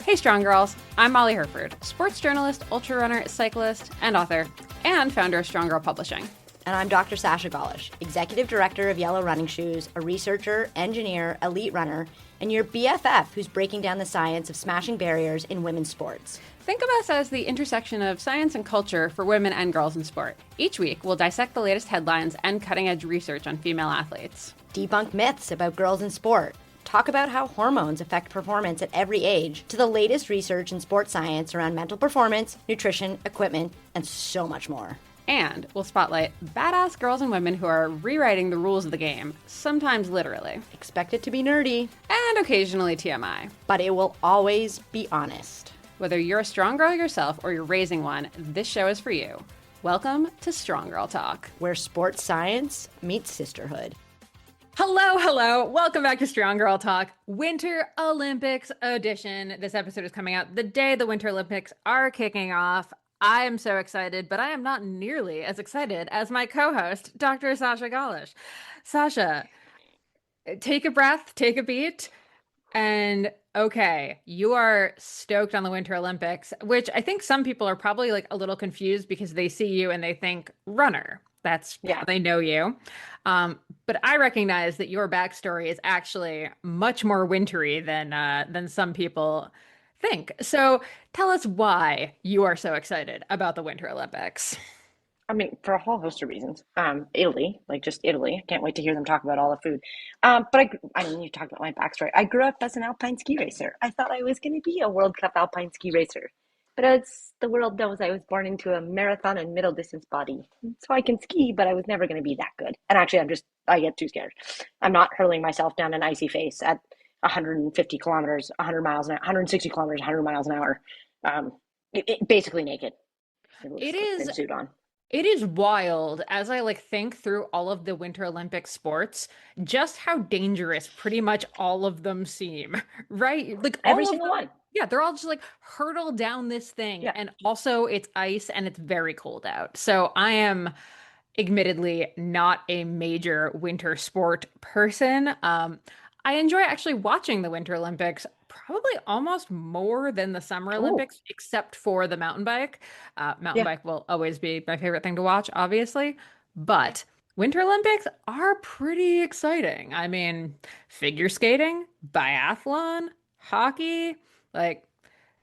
Hey, Strong Girls. I'm Molly Herford, sports journalist, ultra runner, cyclist, and author, and founder of Strong Girl Publishing. And I'm Dr. Sasha Gollish, executive director of Yellow Running Shoes, a researcher, engineer, elite runner, and your BFF who's breaking down the science of smashing barriers in women's sports. Think of us as the intersection of science and culture for women and girls in sport. Each week, we'll dissect the latest headlines and cutting-edge research on female athletes. Debunk myths about girls in sport. Talk about how hormones affect performance at every age, to the latest research in sports science around mental performance, nutrition, equipment, and so much more. And we'll spotlight badass girls and women who are rewriting the rules of the game, sometimes literally. Expect it to be nerdy. And occasionally TMI. But it will always be honest. Whether you're a strong girl yourself or you're raising one, this show is for you. Welcome to Strong Girl Talk, where sports science meets sisterhood. Hello. Welcome back to Strong Girl Talk, Winter Olympics edition. This episode is coming out the day the Winter Olympics are kicking off. I am so excited, but I am not nearly as excited as my co-host, Dr. Sasha Gollish. Sasha, take a breath, take a beat, and okay, you are stoked on the Winter Olympics, which I think some people are probably like a little confused because they see you and they think runner. That's how they know you. But I recognize that your backstory is actually much more wintry than some people think. So tell us why you are so excited about the Winter Olympics. I mean, for a whole host of reasons. Italy, like just Italy. I can't wait to hear them talk about all the food. But I mean, you talked about my backstory. I grew up as an alpine ski racer. I thought I was going to be a World Cup alpine ski racer. But the world knows I was born into a marathon and middle distance body. So I can ski, but I was never going to be that good. And actually, I get too scared. I'm not hurling myself down an icy face at 150 kilometers, 100 miles an hour, 160 kilometers, 100 miles an hour, basically naked. It is. Suit on. It is wild as I think through all of the Winter Olympic sports, just how dangerous pretty much all of them seem, right? Like every single one. Yeah, they're all just hurtle down this thing. And also it's ice and it's very cold out. So I am admittedly not a major winter sport person. I enjoy actually watching the Winter Olympics probably almost more than the Summer Olympics, except for the mountain bike. Mountain bike will always be my favorite thing to watch, obviously. But Winter Olympics are pretty exciting. I mean, figure skating, biathlon, hockey,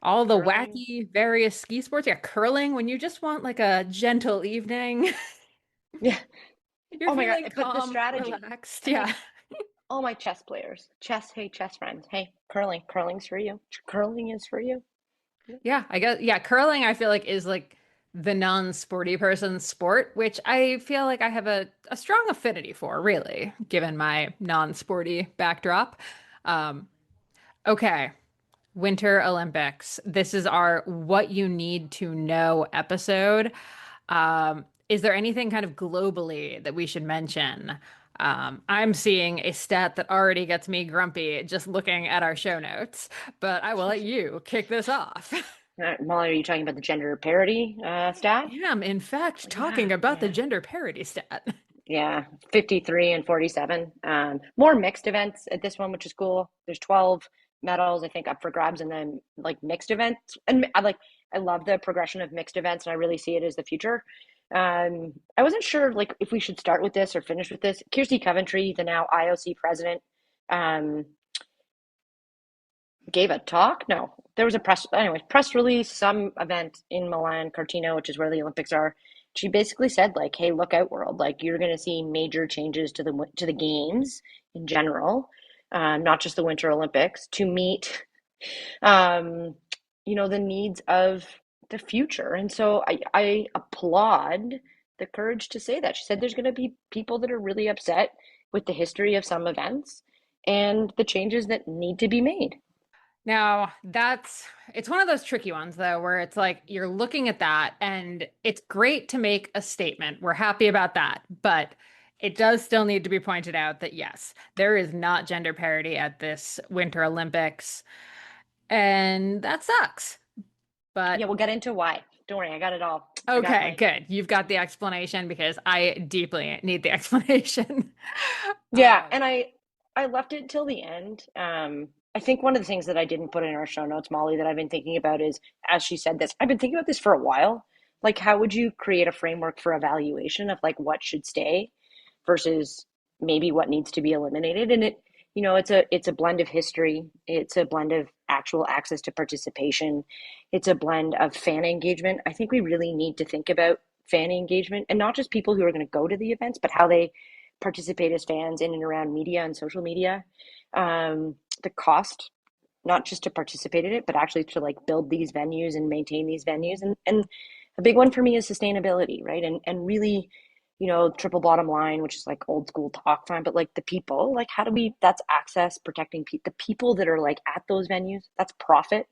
all the wacky various ski sports. Yeah, curling when you just want a gentle evening. Yeah. You're my God, calm, but the strategy. Relaxed. Yeah. All my chess players. Chess friends. Hey, curling's for you. Curling is for you. Yeah, I guess. Yeah, curling I feel is the non-sporty person's sport, which I feel I have a strong affinity for, really, given my non-sporty backdrop. Okay, Winter Olympics. This is our What You Need to Know episode. Is there anything kind of globally that we should mention? I'm seeing a stat that already gets me grumpy just looking at our show notes, but I will let you kick this off. Molly, are you talking about the gender parity stat? Yeah, I'm in fact talking about the gender parity stat. Yeah, 53 and 47. More mixed events at this one, which is cool. There's 12 medals, I think, up for grabs, and then mixed events. And I love the progression of mixed events, and I really see it as the future. I wasn't sure if we should start with this or finish with this. Kirsty Coventry, the now IOC president, gave a talk. No, there was a press release, some event in Milan-Cortina, which is where the Olympics are. She basically said hey, look out, world! You're going to see major changes to the games in general, not just the Winter Olympics, to meet, the needs of the future. And so I applaud the courage to say that. She said there's going to be people that are really upset with the history of some events and the changes that need to be made. Now, it's one of those tricky ones, though, where it's you're looking at that and it's great to make a statement. We're happy about that. But it does still need to be pointed out that, yes, there is not gender parity at this Winter Olympics. And that sucks. But yeah, we'll get into why. Don't worry, I got it all. Okay, good. You've got the explanation because I deeply need the explanation. Yeah, and I I left it till the end. I think one of the things that I didn't put in our show notes, Molly, that I've been thinking about is, as she said this, I've been thinking about this for a while. Like, how would you create a framework for evaluation of like what should stay versus maybe what needs to be eliminated? And it's a blend of history. It's a blend of actual access to participation. It's a blend of fan engagement. I think we really need to think about fan engagement and not just people who are going to go to the events, but how they participate as fans in and around media and social media. The cost, not just to participate in it, but actually to like build these venues and maintain these venues. And a big one for me is sustainability, right? And really, triple bottom line, which is like old school talk time, but like the people, like how do we, that's access, protecting the people that are like at those venues, that's profit,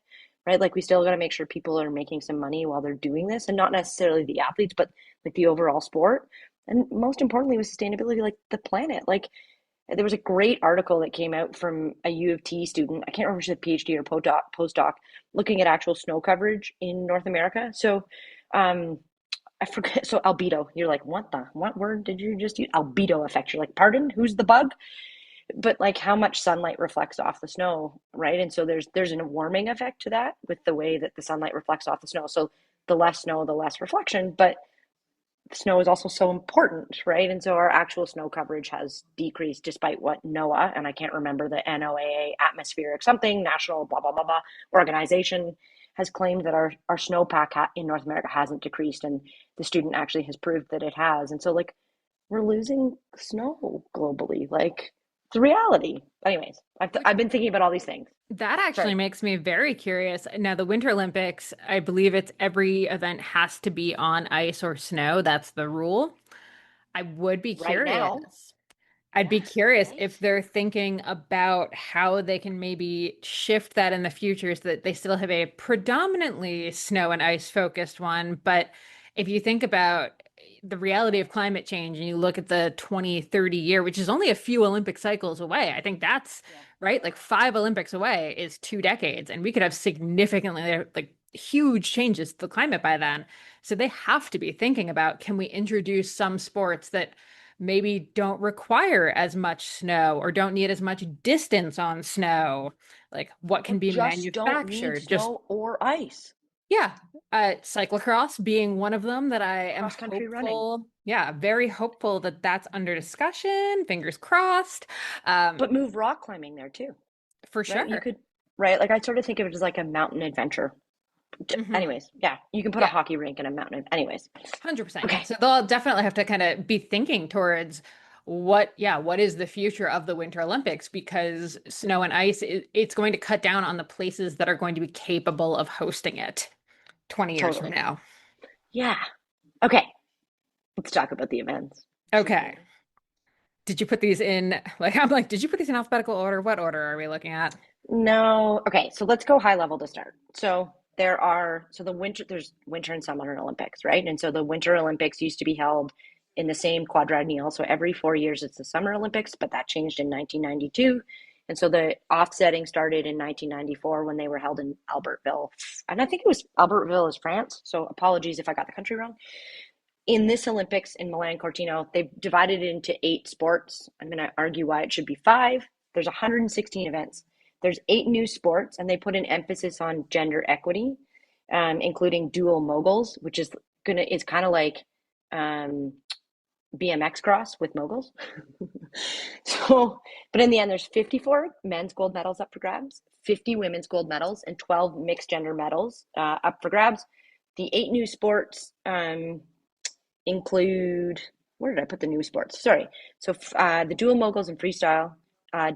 right? Like we still got to make sure people are making some money while they're doing this, and not necessarily the athletes, but like the overall sport. And most importantly with sustainability, like the planet. Like there was a great article that came out from a U of T student. I can't remember if she's a PhD or postdoc, looking at actual snow coverage in North America. So I forget. So albedo, you're like, what word did you just use? Albedo effect. You're like, pardon, who's the bug? But like how much sunlight reflects off the snow, right? And so there's a warming effect to that with the way that the sunlight reflects off the snow. So the less snow, the less reflection. But snow is also so important, right? And so our actual snow coverage has decreased despite what NOAA, and I can't remember the NOAA atmospheric something, national blah, blah, blah, blah organization has claimed that our snowpack in North America hasn't decreased. And the student actually has proved that it has. And so like we're losing snow globally. Like it's a reality. Anyways, I've been thinking about all these things. That actually Sorry. makes me very curious. Now, the Winter Olympics, I believe it's every event has to be on ice or snow. That's the rule. I would be Right now. curious. I'd be curious Right. if they're thinking about how they can maybe shift that in the future so that they still have a predominantly snow and ice focused one. But if you think about the reality of climate change and you look at the 2030 year, which is only a few Olympic cycles away, I think that's Yeah. right. Like 5 Olympics away is 2 decades, and we could have significantly like huge changes to the climate by then. So they have to be thinking about, can we introduce some sports that maybe don't require as much snow or don't need as much distance on snow? Like what Or can be just don't need manufactured? Just, snow or ice. yeah. Cyclocross being one of them that I am Cross country running. hopeful. Yeah, very hopeful that that's under discussion. Fingers crossed. Um, But move rock climbing there too, for right? You sure. could, right? Like I sort of think of it as like a mountain adventure. Hmm. Anyways, yeah, you can put a Yeah, hockey rink in a mountain. Anyways, 100%. Yeah. okay. So they'll definitely have to kind of be thinking towards what is the future of the Winter Olympics, because snow and ice, it's going to cut down on the places that are going to be capable of hosting it 20 years from Totally. now. Yeah. Okay. Let's talk about the events. Okay. Did you put these in, like, I'm like, did you put these in alphabetical order? What order are we looking at? No. Okay, so let's go high level to start. There's winter and summer Olympics, right? And so the Winter Olympics used to be held in the same quadrennial. So every 4 years it's the Summer Olympics, but that changed in 1992. And so the offsetting started in 1994 when they were held in Albertville. And I think it was Albertville is France. So apologies if I got the country wrong. In this Olympics in Milan-Cortina, they've divided it into 8 sports. I'm going to argue why it should be 5. There's 116 events. There's 8 new sports, and they put an emphasis on gender equity, including dual moguls, which is kind of like um, BMX cross with moguls. So, but in the end, there's 54 men's gold medals up for grabs, 50 women's gold medals, and 12 mixed gender medals up for grabs. The 8 new sports include, where did I put the new sports? Sorry. So the dual moguls and freestyle,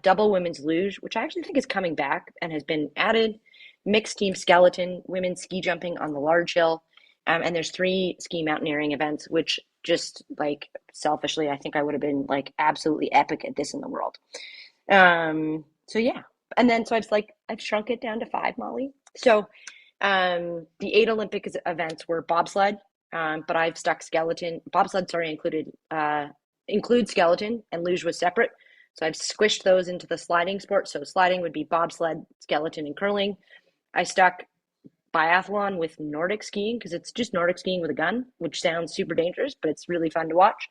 double women's luge, which I actually think is coming back and has been added, mixed team skeleton, women's ski jumping on the large hill, and there's 3 ski mountaineering events, which just like selfishly, I think I would have been like absolutely epic at this in the world. So yeah, and then so I've shrunk it down to 5, Molly. So the 8 Olympic events were bobsled, but I've stuck skeleton. Bobsled, sorry, include skeleton, and luge was separate. So I've squished those into the sliding sport. So sliding would be bobsled, skeleton, and curling. I stuck biathlon with Nordic skiing because it's just Nordic skiing with a gun, which sounds super dangerous, but it's really fun to watch.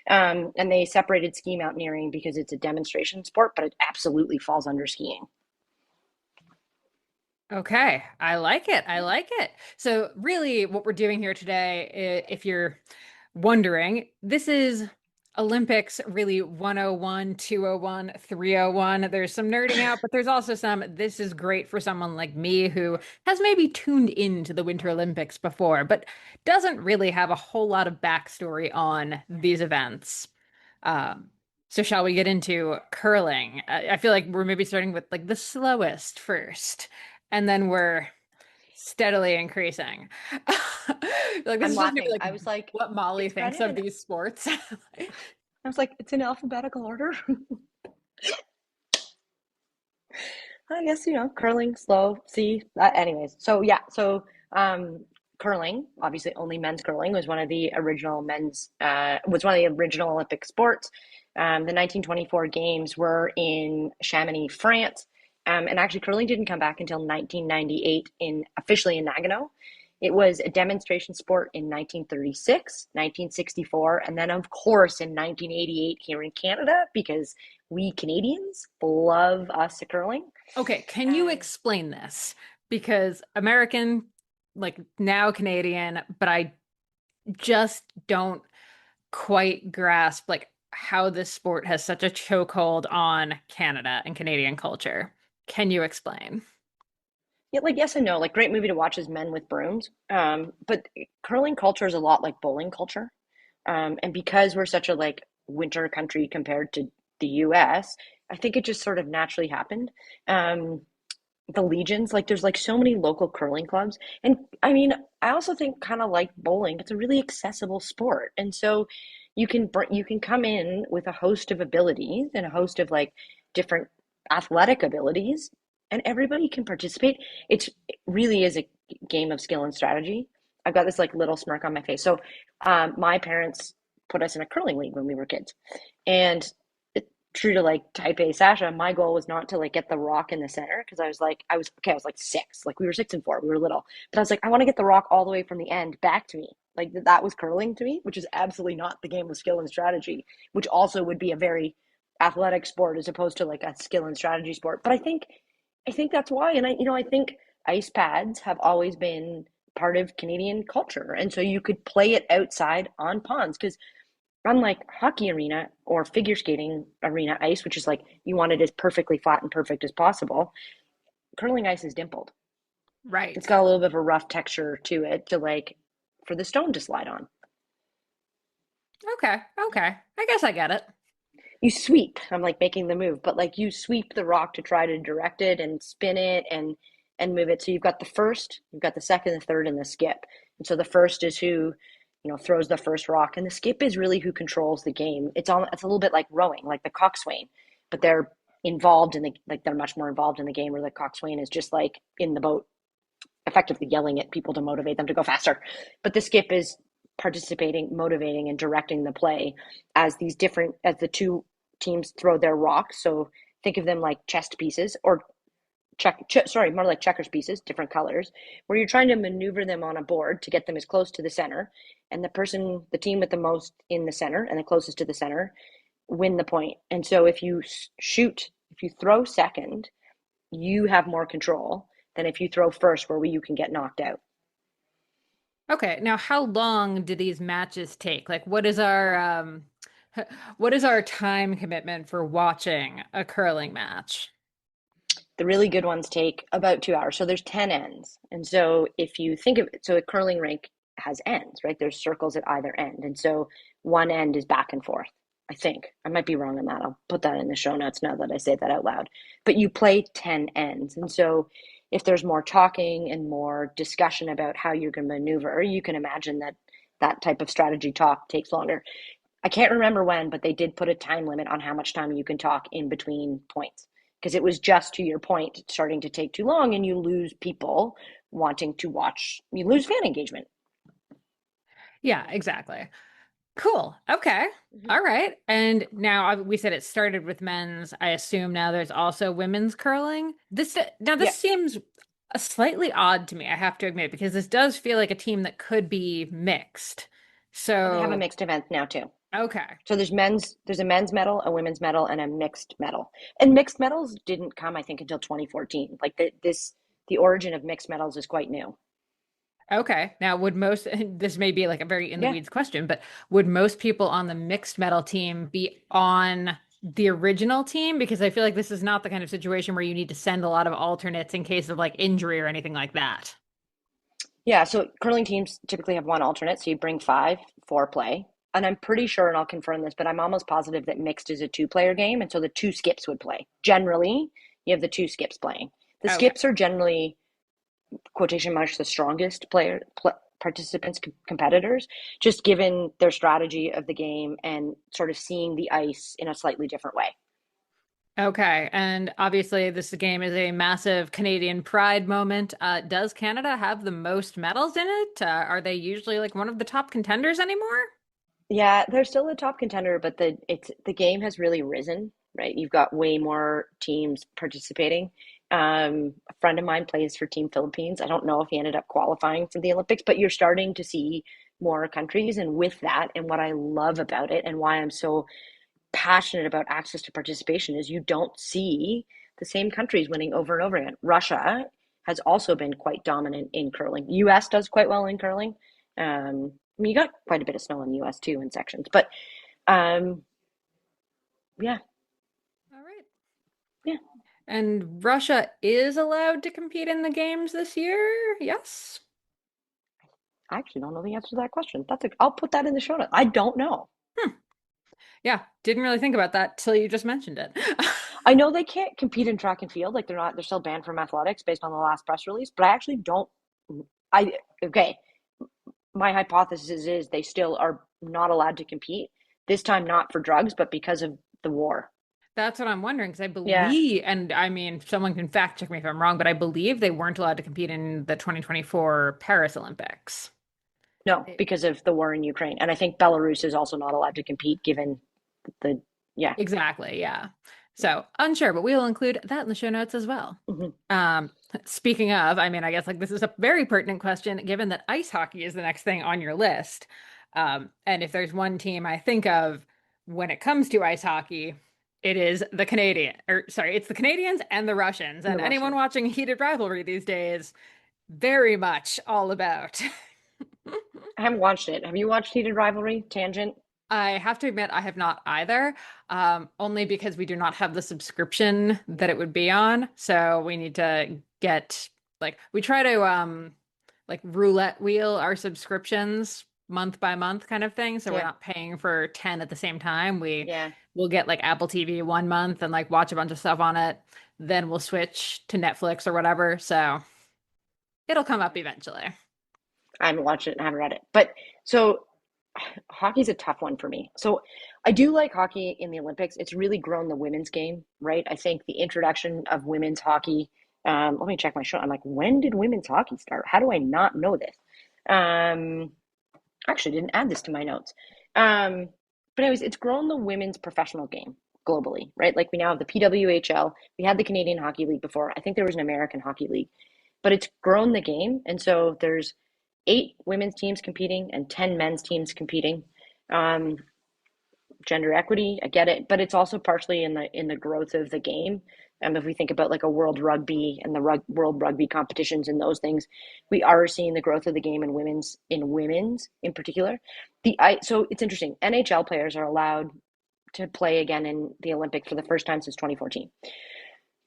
And they separated ski mountaineering because it's a demonstration sport, but it absolutely falls under skiing. Okay, I like it. I like it. So, really, what we're doing here today, if you're wondering, this is Olympics really 101, 201, 301. There's some nerding out, but there's also some, this is great for someone like me who has maybe tuned into the Winter Olympics before, but doesn't really have a whole lot of backstory on these events. Um, so shall we get into curling? I feel like we're maybe starting with like the slowest first, and then we're steadily increasing. Like this I'm is just maybe laughing. like I was like, what Molly it's kind thinks of of an, these sports. I was like, it's in alphabetical order. I guess, curling, slow, see. Anyways, so yeah, so curling, obviously only men's curling was one of the original Olympic sports. The 1924 games were in Chamonix, France. And actually curling didn't come back until 1998 officially in Nagano. It was a demonstration sport in 1936, 1964, and then of course in 1988 here in Canada because we Canadians love us a curling. Okay, can you Um, explain this? Because American, like now Canadian, but I just don't quite grasp like how this sport has such a chokehold on Canada and Canadian culture. Can you explain? yeah, like yes and no. Like great movie to watch is Men with Brooms. But curling culture is a lot like bowling culture. And because we're such a like winter country compared to the US, I think it just sort of naturally happened. Um, the legions, like there's like so many local curling clubs. And I mean, I also think kind of like bowling, it's a really accessible sport. And so you can come in with a host of abilities and a host of like different athletic abilities and everybody can participate. It really is a game of skill and strategy. I've got this like little smirk on my face. So my parents put us in a curling league when we were kids. And true to like type A Sasha, my goal was not to like get the rock in the center because I was like six, like we were 6 and 4, we were little, but I was like, I want to get the rock all the way from the end back to me. Like that was curling to me, which is absolutely not the game of skill and strategy, which also would be a very athletic sport as opposed to like a skill and strategy sport. But I think that's why, and I think ice pads have always been part of Canadian culture, and so you could play it outside on ponds because unlike hockey arena or figure skating arena ice, which is like you want it as perfectly flat and perfect as possible, curling ice is dimpled. It's Right. got a little bit of a rough texture to it to like for the stone to slide on. Okay. Okay. I guess I get it. You sweep. I'm like making the move, but like you sweep the rock to try to direct it and spin it and move it. So you've got the first, you've got the second, the third, and the skip. And so the first is who throws the first rock, and the skip is really who controls the game. It's a little bit like rowing, like the coxswain, but they're involved in the like they're much more involved in the game. Where the coxswain is just like in the boat, effectively yelling at people to motivate them to go faster. But the skip is participating, motivating, and directing the play as the two teams throw their rocks. So think of them like chess pieces or more like checkers pieces, different colors, where you're trying to maneuver them on a board to get them as close to the center, and the team with the most in the center and the closest to the center, win the point. And so if you throw second, you have more control than if you throw first, where you can get knocked out. Okay. Now, how long do these matches take? Like, what is our what is our time commitment for watching a curling match? The really good ones take about 2 hours. So there's 10 ends. And so if you think of it, so a curling rink has ends, right? There's circles at either end. And so one end is back and forth. I think I might be wrong on that. I'll put that in the show notes now that I say that out loud. But you play 10 ends. And so if there's more talking and more discussion about how you're going to maneuver, you can imagine that that type of strategy talk takes longer. I can't remember when, but they did put a time limit on how much time you can talk in between points because it was just to your point starting to take too long and you lose people wanting to watch. You lose fan engagement. Yeah, exactly. Cool. Okay. Mm-hmm. All right. And now we said it started with men's. I assume now there's also women's curling. This Yeah. seems slightly odd to me, I have to admit, because this does feel like a team that could be mixed. Oh, they have a So, mixed event now too. okay. So there's a men's medal, a women's medal, and a mixed medal. And mixed medals didn't come, I think, until 2014. Like the origin of mixed medals is quite new. Okay. Now, would most, this may be like a very in the Yeah. weeds question, but would most people on the mixed medal team be on the original team? Because I feel like this is not the kind of situation where you need to send a lot of alternates in case of like injury or anything like that. Yeah, so curling teams typically have one alternate, so you bring five for play. And I'm pretty sure, and I'll confirm this, but I'm almost positive that mixed is a two-player game, and so the two skips would play. Generally, you have the two skips playing. The Okay. skips are generally, quotation marks, the strongest participants, competitors, just given their strategy of the game and sort of seeing the ice in a slightly different way. Okay. And obviously, this game is a massive Canadian pride moment. Does Canada have the most medals in it? Are they usually like one of the top contenders anymore? Yeah, they're still a top contender, but the game has really risen, right? You've got way more teams participating. A friend of mine plays for Team Philippines. I don't know if he ended up qualifying for the Olympics, but you're starting to see more countries. And with that, and what I love about it, and why I'm so passionate about access to participation, is you don't see the same countries winning over and over again. Russia has also been quite dominant in curling. US does quite well in curling. I mean, you got quite a bit of snow in the US too in sections, but um, yeah, All right. yeah. And Russia is allowed to compete in the games this year? Yes. I actually don't know the answer to that question. I'll put that in the show notes. I don't know. Hmm. Yeah, didn't really think about that till you just mentioned it. I know they can't compete in track and field, like they're still banned from athletics based on the last press release, but I actually don't. I Okay. My hypothesis is they still are not allowed to compete. This time, not for drugs, but because of the war. That's what I'm wondering because I Yeah. believe, and I mean, someone can fact check me if I'm wrong, but I believe they weren't allowed to compete in the 2024 Paris Olympics. No, They- because of the war in Ukraine. And I think Belarus is also not allowed to compete given the, yeah. Exactly, yeah. So unsure, but we will include that in the show notes as well. Mhm. Speaking of, I mean, I guess like this is a very pertinent question given that ice hockey is the next thing on your list. And if there's one team I think of when it comes to ice hockey, it is the Canadian, or sorry, it's the Canadians and the Russians. And the And anyone Russians. watching heated rivalry these days, very much all about. I haven't watched it. Have you watched Heated Rivalry? Tangent? I have to admit, I have not either, only because we do not have the subscription that it would be on. So we need to get like we try to like roulette wheel our subscriptions month by month kind of thing. So we're Yeah. not paying for 10 at the same time. We Yeah. will get like Apple TV 1 month and like watch a bunch of stuff on it. Then we'll switch to Netflix or whatever. So it'll come up eventually. I haven't watched it and haven't read it. But so hockey's a tough one for me. So I do like hockey in the Olympics. It's really grown the women's game, right? I think the introduction of women's hockey. Let me check my show. I'm like, when did women's hockey start? How do I not know this? Um, Actually, didn't add this to my notes. Um, but anyways, it's grown the women's professional game globally, right? Like we now have the PWHL. We had the Canadian Hockey League before. I think there was an American Hockey League, but it's grown the game. And so there's 8 women's teams competing and 10 men's teams competing. Um, Gender equity, I get it, but it's also partially in the growth of the game. If we think about like a world rugby and the world rugby competitions and those things, we are seeing the growth of the game in women's in particular. So it's interesting. NHL players are allowed to play again in the Olympics for the first time since 2014.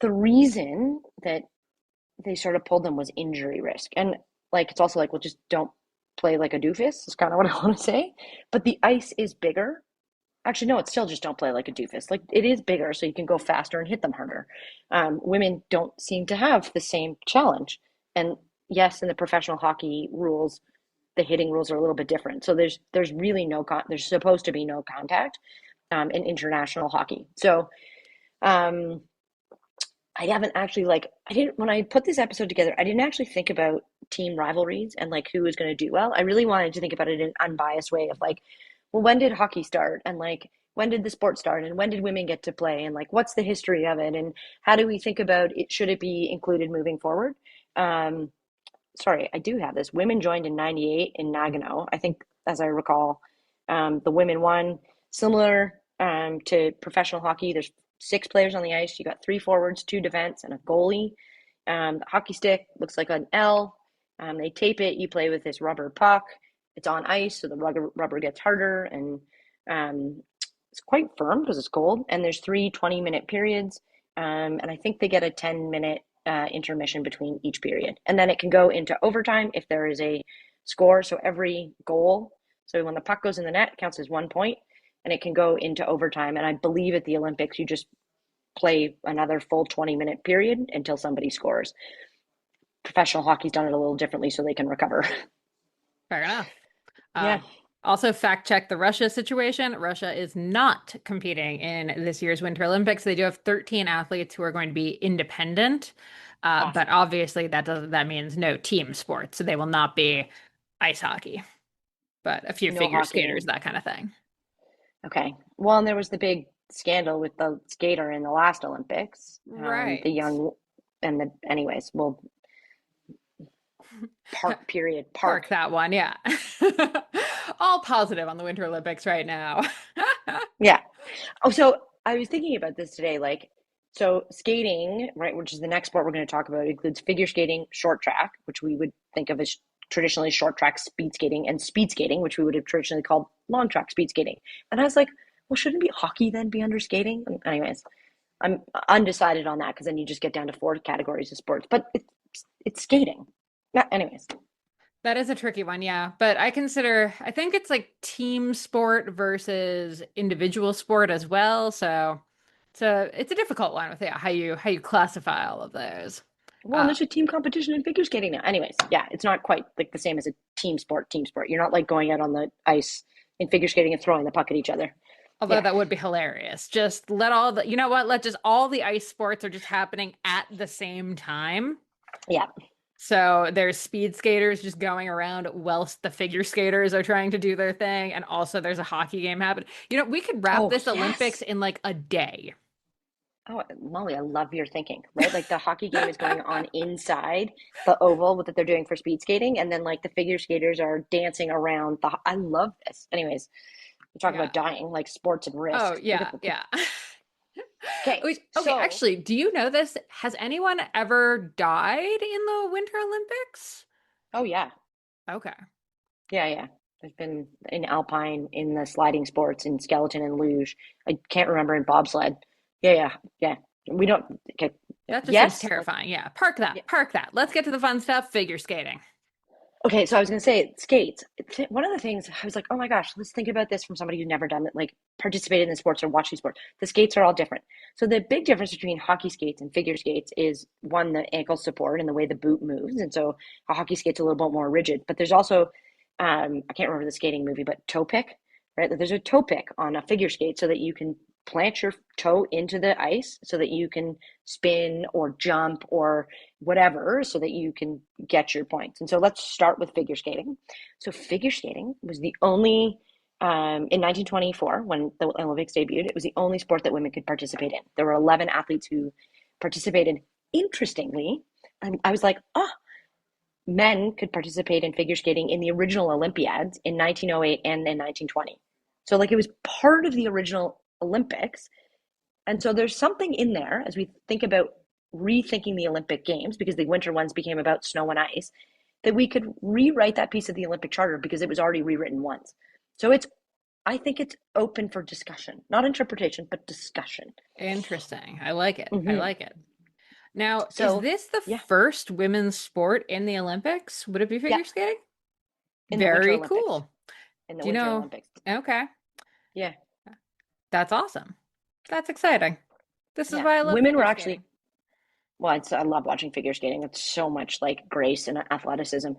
The reason that they sort of pulled them was injury risk, and like it's also like, well, just don't play like a doofus. Is kind of what I want to say. But the ice is bigger. Actually, no, it's still just don't play like a doofus. Like it is bigger, so you can go faster and hit them harder. Women don't seem to have the same challenge. And yes, in the professional hockey rules, the hitting rules are a little bit different. So there's really there's supposed to be no contact in international hockey. So um, I haven't actually I didn't when I put this episode together, I didn't actually think about team rivalries and like who was going to do well. I really wanted to think about it in an unbiased way of like, well, when did hockey start? And like, when did the sport start and when did women get to play and like what's the history of it and how do we think about it? Should it be included moving forward? Um, Sorry, I do have this. Women joined in '98 in Nagano. I think, as I recall, the women won. Similar to professional hockey, there's six players on the ice. You got three forwards, two defense, and a goalie. The hockey stick looks like an L. They tape it. You play with this rubber puck. It's on ice, so the rubber gets harder, and it's quite firm because it's cold. And there's three 20-minute periods, and I think they get a 10-minute intermission between each period. And then it can go into overtime if there is a score. So every goal, so when the puck goes in the net, it counts as 1 point, and it can go into overtime. And I believe at the Olympics, you just play another full 20-minute period until somebody scores. Professional hockey's done it a little differently so they can recover. Fair enough. Yeah. Also, fact check the Russia situation. Russia is not competing in this year's Winter Olympics. They do have 13 athletes who are going to be independent, Awesome. but obviously that means no team sports. So they will not be ice hockey, but a few No figure hockey. skaters, that kind of thing. Okay. Well, and there was the big scandal with the skater in the last Olympics. Right. The young, and the, anyways, well, Park that one. Yeah. All positive on the Winter Olympics right now. Yeah. Oh, so I was thinking about this today. Like, so skating, right, which is the next sport we're going to talk about, includes figure skating, short track, which we would think of as traditionally short track speed skating, and speed skating, which we would have traditionally called long track speed skating. And I was like, well, shouldn't be hockey then be under skating? And anyways, I'm undecided on that because then you just get down to four categories of sports, but it's skating. Yeah, anyways. That is a tricky one, yeah. But I think it's like team sport versus individual sport as well. So it's a difficult one with how you classify all of those. Well, there's a team competition in figure skating now. Anyways, yeah, it's not quite like the same as a team sport. Team sport. You're not like going out on the ice in figure skating and throwing the puck at each other. Although Yeah. that would be hilarious. Just let all the, you know what? Let just all the ice sports are just happening at the same time. Yeah. So there's speed skaters just going around whilst the figure skaters are trying to do their thing. And also there's a hockey game happening. We could wrap this Olympics in like a day. Oh, Molly, I love your thinking, right? Like the hockey game is going on inside the oval that they're doing for speed skating, and then like the figure skaters are dancing around the. I love this. Anyways, we talk about dying, like sports and risk. Oh yeah, yeah. Okay. Okay, actually, do you know this? Has anyone ever died in the Winter Olympics? Oh yeah. Okay. Yeah. There's been in Alpine, in the sliding sports, in skeleton and luge. I can't remember in bobsled. Yeah. We don't. Okay. That just seems terrifying. Yeah. Park that. Yeah. Park that. Let's get to the fun stuff. Figure skating. Okay, so I was going to say skates. One of the things I was like, oh my gosh, let's think about this from somebody who's never done it, like participated in sports or watched these sports. The skates are all different. So the big difference between hockey skates and figure skates is one, the ankle support and the way the boot moves. And so a hockey skate's a little bit more rigid. But there's also, I can't remember the skating movie, but toe pick, right? There's a toe pick on a figure skate so that you can plant your toe into the ice so that you can spin or jump or whatever so that you can get your points. And so let's start with figure skating. So figure skating was the only, in 1924, when the Olympics debuted, it was the only sport that women could participate in. There were 11 athletes who participated. Interestingly, I was like, men could participate in figure skating in the original Olympiads in 1908 and in 1920. So like it was part of the original Olympics. And so there's something in there as we think about rethinking the Olympic Games, because the winter ones became about snow and ice, that we could rewrite that piece of the Olympic Charter because it was already rewritten once. So I think it's open for discussion, not interpretation, but discussion. Interesting. I like it. Mm-hmm. I like it. Now, is this the first women's sport in the Olympics? Would it be figure skating? Very cool. In the Winter Olympics. Okay. Yeah. That's awesome. That's exciting. This is why I love women were actually. Well, I love watching figure skating. It's so much like grace and athleticism.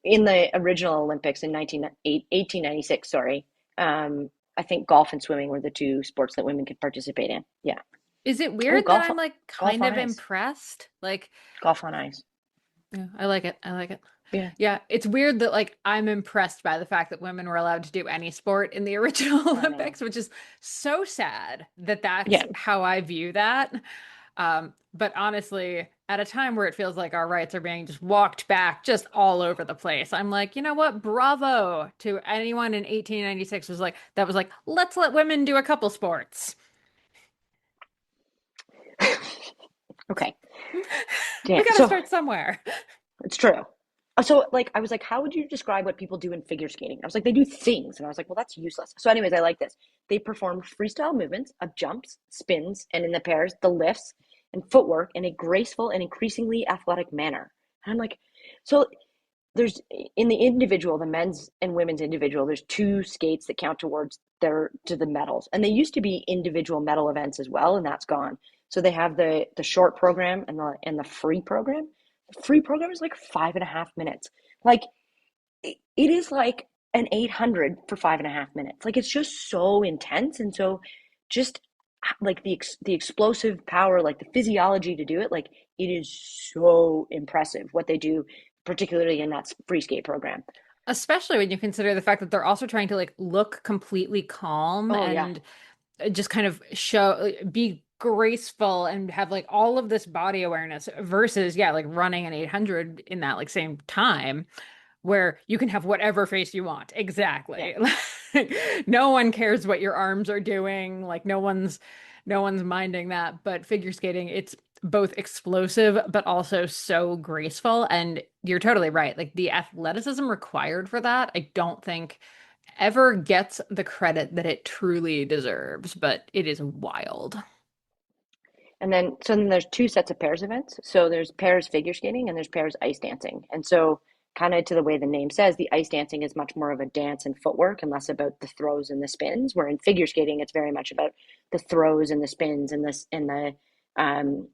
In the original Olympics in 1896, I think golf and swimming were the two sports that women could participate in. Yeah. Is it weird that I'm like kind of impressed? Like golf on ice. Yeah, I like it. I like it. Yeah. Yeah, it's weird that like I'm impressed by the fact that women were allowed to do any sport in the original I know. Olympics, which is so sad that that's Yeah. how I view that. But honestly, at a time where it feels like our rights are being just walked back just all over the place, I'm like, you know what? Bravo to anyone in 1896 was like that was like, let's let women do a couple sports. Okay. We Damn. got to So start somewhere. it's true. So like I was like, how would you describe what people do in figure skating? I was like, they do things, and I was like, well, that's useless. So, anyways, I like this. They perform freestyle movements of jumps, spins, and in the pairs, the lifts and footwork in a graceful and increasingly athletic manner. And I'm like, so there's in the individual, the men's and women's individual, there's two skates that count towards their to the medals, and they used to be individual medal events as well, and that's gone. So they have the short program and the free program. The free program is like 5.5 minutes. Like it is like an 800 for 5.5 minutes. Like it's just so intense, and so just like the explosive power, like the physiology to do it, like it is so impressive what they do, particularly in that free skate program. Especially when you consider the fact that they're also trying to like look completely calm Oh yeah, and just kind of show be graceful and have like all of this body awareness versus yeah like running an 800 in that like same time where you can have whatever face you want yeah. exactly. Like, no one cares what your arms are doing, like no one's minding that, but figure skating it's both explosive but also so graceful, and you're totally right, like the athleticism required for that I don't think ever gets the credit that it truly deserves, but it is wild. And then so then there's two sets of pairs events. So there's pairs figure skating and there's pairs ice dancing. And so kind of to the way the name says, the ice dancing is much more of a dance and footwork and less about the throws and the spins. Where in figure skating, it's very much about the throws and the spins and this and the um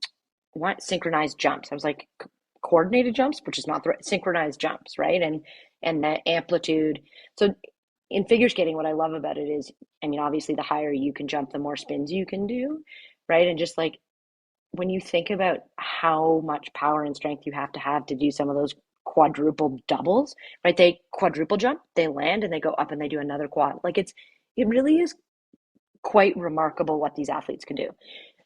what synchronized jumps. I was like coordinated jumps, which is not the right, synchronized jumps, right? And the amplitude. So in figure skating, what I love about it is, I mean, obviously the higher you can jump, the more spins you can do, right? And just like when you think about how much power and strength you have to do some of those quadruple doubles, right? They quadruple jump, they land, and they go up and they do another quad. Like it really is quite remarkable what these athletes can do.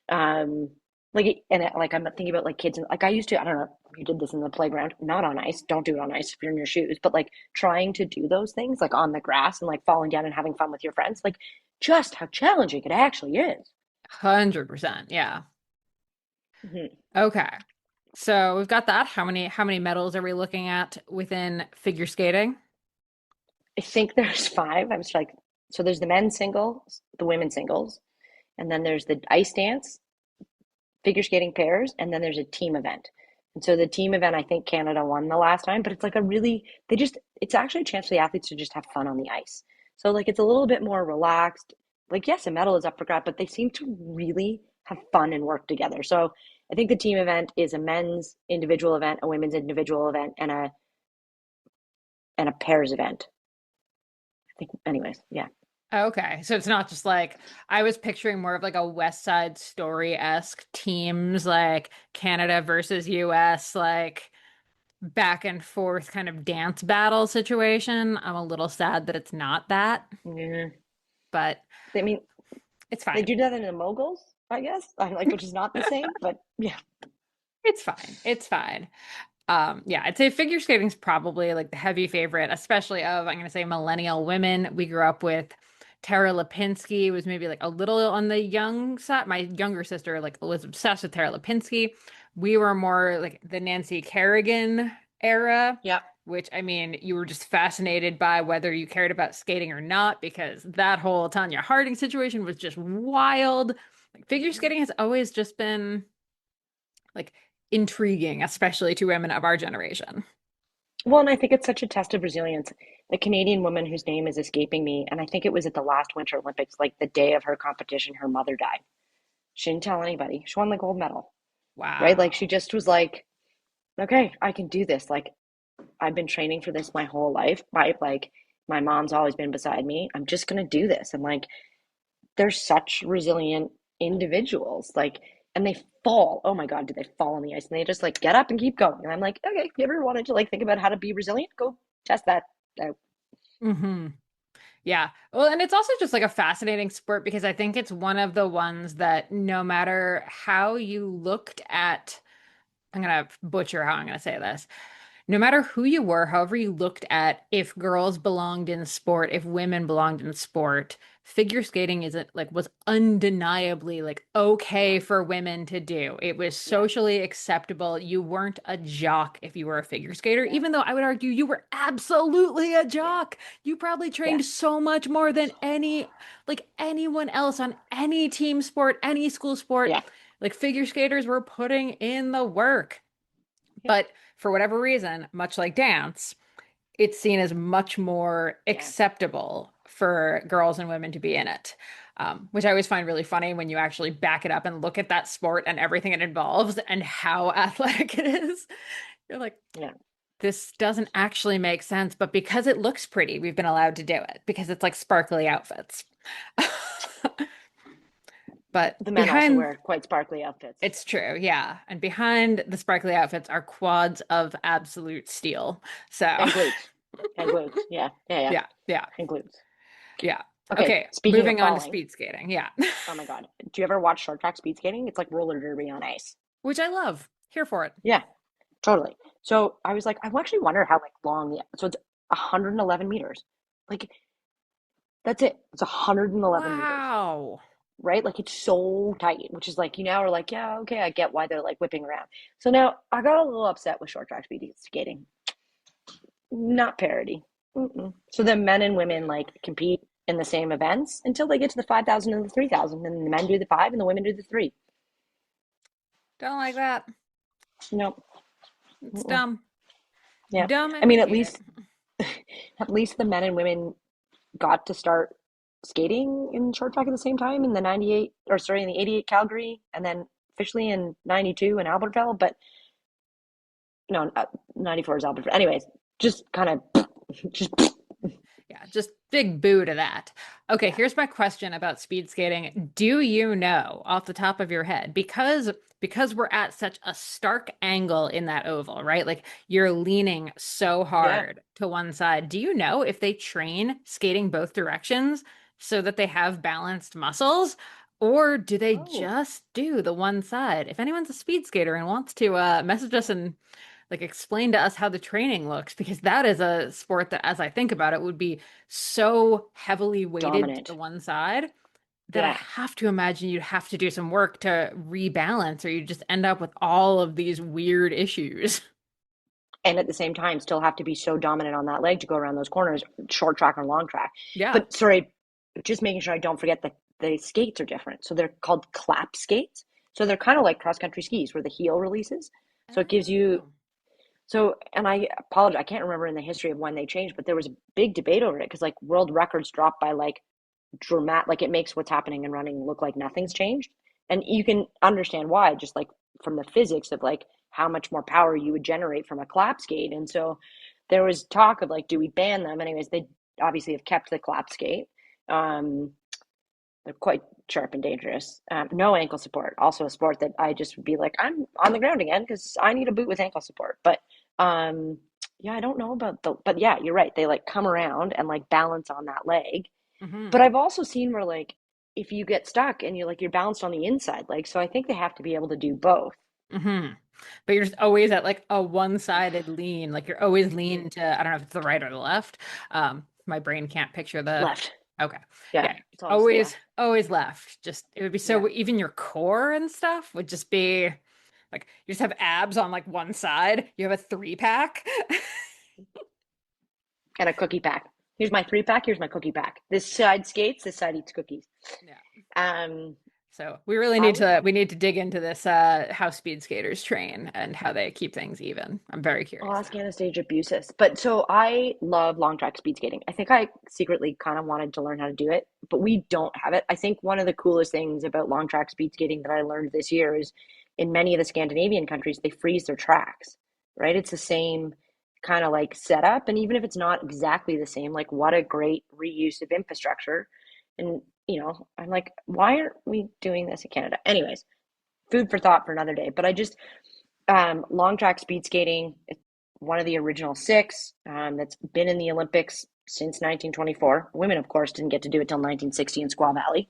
Um, like I'm thinking about like kids, and like I used to, I don't know if you did this in the playground, not on ice, don't do it on ice if you're in your shoes, but like trying to do those things like on the grass and like falling down and having fun with your friends, like just how challenging it actually is. 100%, yeah. Mhm. Okay, so we've got that. How many medals are we looking at within figure skating? I think there's five. I was like, so there's the men's singles, the women's singles, and then there's the ice dance, figure skating pairs, and then there's a team event. And so the team event, I think Canada won the last time, but it's like a really, it's actually a chance for the athletes to just have fun on the ice. So like it's a little bit more relaxed. Like, yes, a medal is up for grabs, but they seem to really have fun and work together. So I think the team event is a men's individual event, a women's individual event, and a pairs event. I think, anyways, yeah. Okay, so it's not just like I was picturing more of like a West Side Story-esque teams like Canada versus US, like back and forth kind of dance battle situation. I'm a little sad that it's not that, Yeah. but I mean, it's they fine. do that in the moguls, I guess. I like, which is not the same, but yeah. It's fine. It's fine. Yeah, I'd say figure skating's probably like the heavy favorite, especially of I'm gonna say millennial women. We grew up with Tara Lipinski was maybe like a little on the young side. My younger sister like was obsessed with Tara Lipinski. We were more like the Nancy Kerrigan era, Yeah. which I mean, you were just fascinated by whether you cared about skating or not, because that whole Tanya Harding situation was just wild. Like figure skating has always just been like intriguing, especially to women of our generation. Well, and I think it's such a test of resilience. The Canadian woman whose name is escaping me, and I think it was at the last Winter Olympics, like the day of her competition, her mother died. She didn't tell anybody. She won the gold medal, right? Like she Wow. just was like, okay, I can do this. Like I've been training for this my whole life. My mom's always been beside me. I'm just gonna do this. And like they're such resilient individuals. Like and they fall. Oh my God, did they fall on the ice? And they just like get up and keep going. And I'm like, okay, if you ever wanted to like think about how to be resilient, go test that out. Hmm. Yeah. Well, and it's also just like a fascinating sport because I think it's one of the ones that no matter how you looked at, I'm gonna butcher how I'm gonna say this. No matter who you were, however you looked at if girls belonged in sport, if women belonged in sport, figure skating isn't like was undeniably like okay Yeah, for women to do. It was yeah, socially acceptable. You weren't a jock if you were a figure skater, yeah, even though I would argue you were absolutely a yeah, jock. You probably yeah. trained so much more than So any like anyone else on any team sport, any school sport. yeah, Like figure skaters were putting in the work. yeah, But for whatever reason, much like dance, it's seen as much more yeah. acceptable for girls and women to be in it, which I always find really funny when you actually back it up and look at that sport and everything it involves and how athletic it is. You're like, Yeah. this doesn't actually make sense, but because it looks pretty, we've been allowed to do it because it's like sparkly outfits. But The men also behind wear quite sparkly outfits. It's true, yeah. And behind the sparkly outfits are quads of absolute steel. So, And glutes. And glutes. Yeah. Yeah. Yeah. yeah, yeah, And glutes. yeah. Okay. Okay, Speaking of moving on to falling, speed skating. Yeah. oh my God. Do you ever watch short track speed skating? It's like roller derby on ice. Which I love. Here for it. Yeah, totally. So I was like, I actually wonder how like long so it's 111 meters. Like that's it. It's 111 meters, Wow. right? Like it's so tight, which is like you now are like, yeah, okay, I get why they're like whipping around. So now I got a little upset with short track speed skating. Not parity. Mm-mm. So the men and women like compete in the same events until they get to the 5,000 and the 3,000, and the men do the five and the women do the three. Don't like that. Nope. It's Mm-mm. dumb. Yeah. Dumb I and we mean, hate it. at least the men and women got to start skating in short track at the same time in the 98 or sorry in the 88 Calgary and then officially in 92 in Albertville, but no, 94 is Albertville. Anyways, just kind of just Yeah, just big boo to that. Okay, yeah. here's my question about speed skating. Do you know off the top of your head, because we're at such a stark angle in that oval, right? Like you're leaning so Yeah. hard to one side. Do you know if they train skating both directions so that they have balanced muscles? Or do they Oh, just do the one side? If anyone's a speed skater and wants to message us and like explain to us how the training looks because that is a sport that as I think about it would be so heavily weighted to the dominant. one side that I Yeah. have to imagine you'd have to do some work to rebalance or you just end up with all of these weird issues. And at the same time, still have to be so dominant on that leg to go around those corners, short track or long track. Yeah. But sorry, just making sure I don't forget that the skates are different. So they're called clap skates. So they're kind of like cross country skis where the heel releases. So it gives you Oh. so, and I apologize, I can't remember in the history of when they changed, but there was a big debate over it because like world records dropped by like like it makes what's happening in running look like nothing's changed. And you can understand why, just like from the physics of like how much more power you would generate from a clap skate. And so there was talk of like, do we ban them? Anyways, they obviously have kept the clap skate. Um, they're quite sharp and dangerous. No ankle support, also a sport that I just would be like, I'm on the ground again because I need a boot with ankle support. But um, yeah, I don't know about but yeah, you're right. They like come around and like balance on that leg. But Hmm. I've also seen where like if you get stuck and you're balanced on the inside leg, so I think they have to be able to do both. Hmm. But you're just always at like a one-sided lean. Like you're always lean to, I don't know if it's the right or the left. My brain can't picture the, Left. okay. Yeah, Yeah. it's obviously Always, left. always left. Just, it would be Yeah. so, even your core and stuff would just be like, you just have abs on like one side. You have a three pack. And a cookie pack. Here's my three pack. Here's my cookie pack. This side skates. This side eats cookies. Yeah. Um, So we really I need would to, love we need to dig into this, how speed skaters train and how they keep things even. I'm very I'll curious ask now. Anastasia Busis. But so I love long track speed skating. I think I secretly kind of wanted to learn how to do it, but we don't have it. I think one of the coolest things about long track speed skating that I learned this year is in many of the Scandinavian countries, they freeze their tracks, right? It's the same kind of like setup. And even if it's not exactly the same, like what a great reuse of infrastructure. And, I'm like, why aren't we doing this in Canada? Anyways, food for thought for another day. But I just long track speed skating, one of the original six that's been in the Olympics since 1924. Women, of course, didn't get to do it till 1960 in Squaw Valley.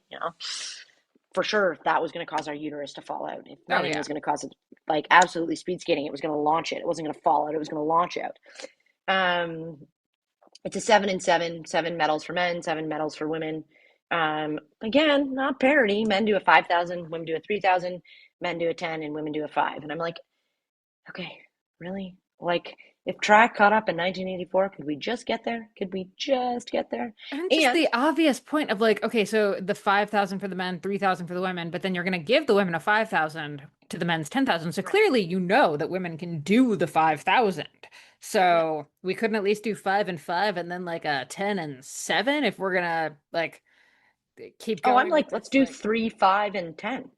For sure, that was going to cause our uterus to fall out. If Oh anything yeah. was going to cause it, like absolutely speed skating, it was going to launch it. It wasn't going to fall out. It was going to launch out. Um, it's a 7 and 7, 7 medals for men, 7 medals for women. Again, not parity. Men do a 5,000, women do a 3,000, men do a 10, and women do a 5. And I'm like, okay, really? Like, if track caught up in 1984, could we just get there? Could we just get there? And just And the obvious point of like, okay, so the 5,000 for the men, 3,000 for the women, but then you're going to give the women a 5,000 to the men's 10,000. So right, clearly, you know that women can do the 5,000. yeah. So we couldn't at least do 5 and 5 and then like a 10 and 7 if we're gonna like keep Oh, I'm going with like, let's this. do Like, 3, 5, and 10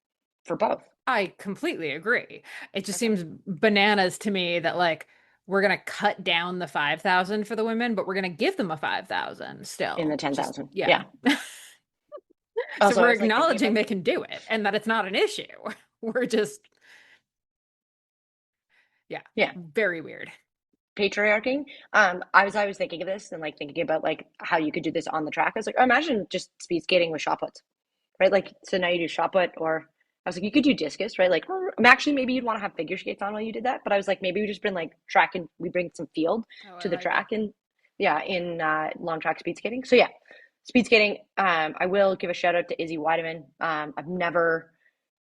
for both. I completely agree. It just Okay. seems bananas to me that like we're gonna cut down the 5,000 for the women, but we're gonna give them a 5,000 In the still. Just 10,000. yeah. Yeah. So Also, I we're was like thinking acknowledging about they can do it and that it's not an issue. We're just, yeah, yeah, very weird. patriarchy. I was thinking of this and like thinking about like how you could do this on the track. I was like, oh, imagine just speed skating with shot puts, right? Like, so now you do shot put, or I was like, you could do discus, right? Like, actually, maybe you'd want to have figure skates on while you did that. But I was like, maybe we just bring like track and we bring some field Oh, I to the like it. track and yeah, in long track speed skating. So yeah, speed skating. I will give a shout out to Izzy Weideman. I've never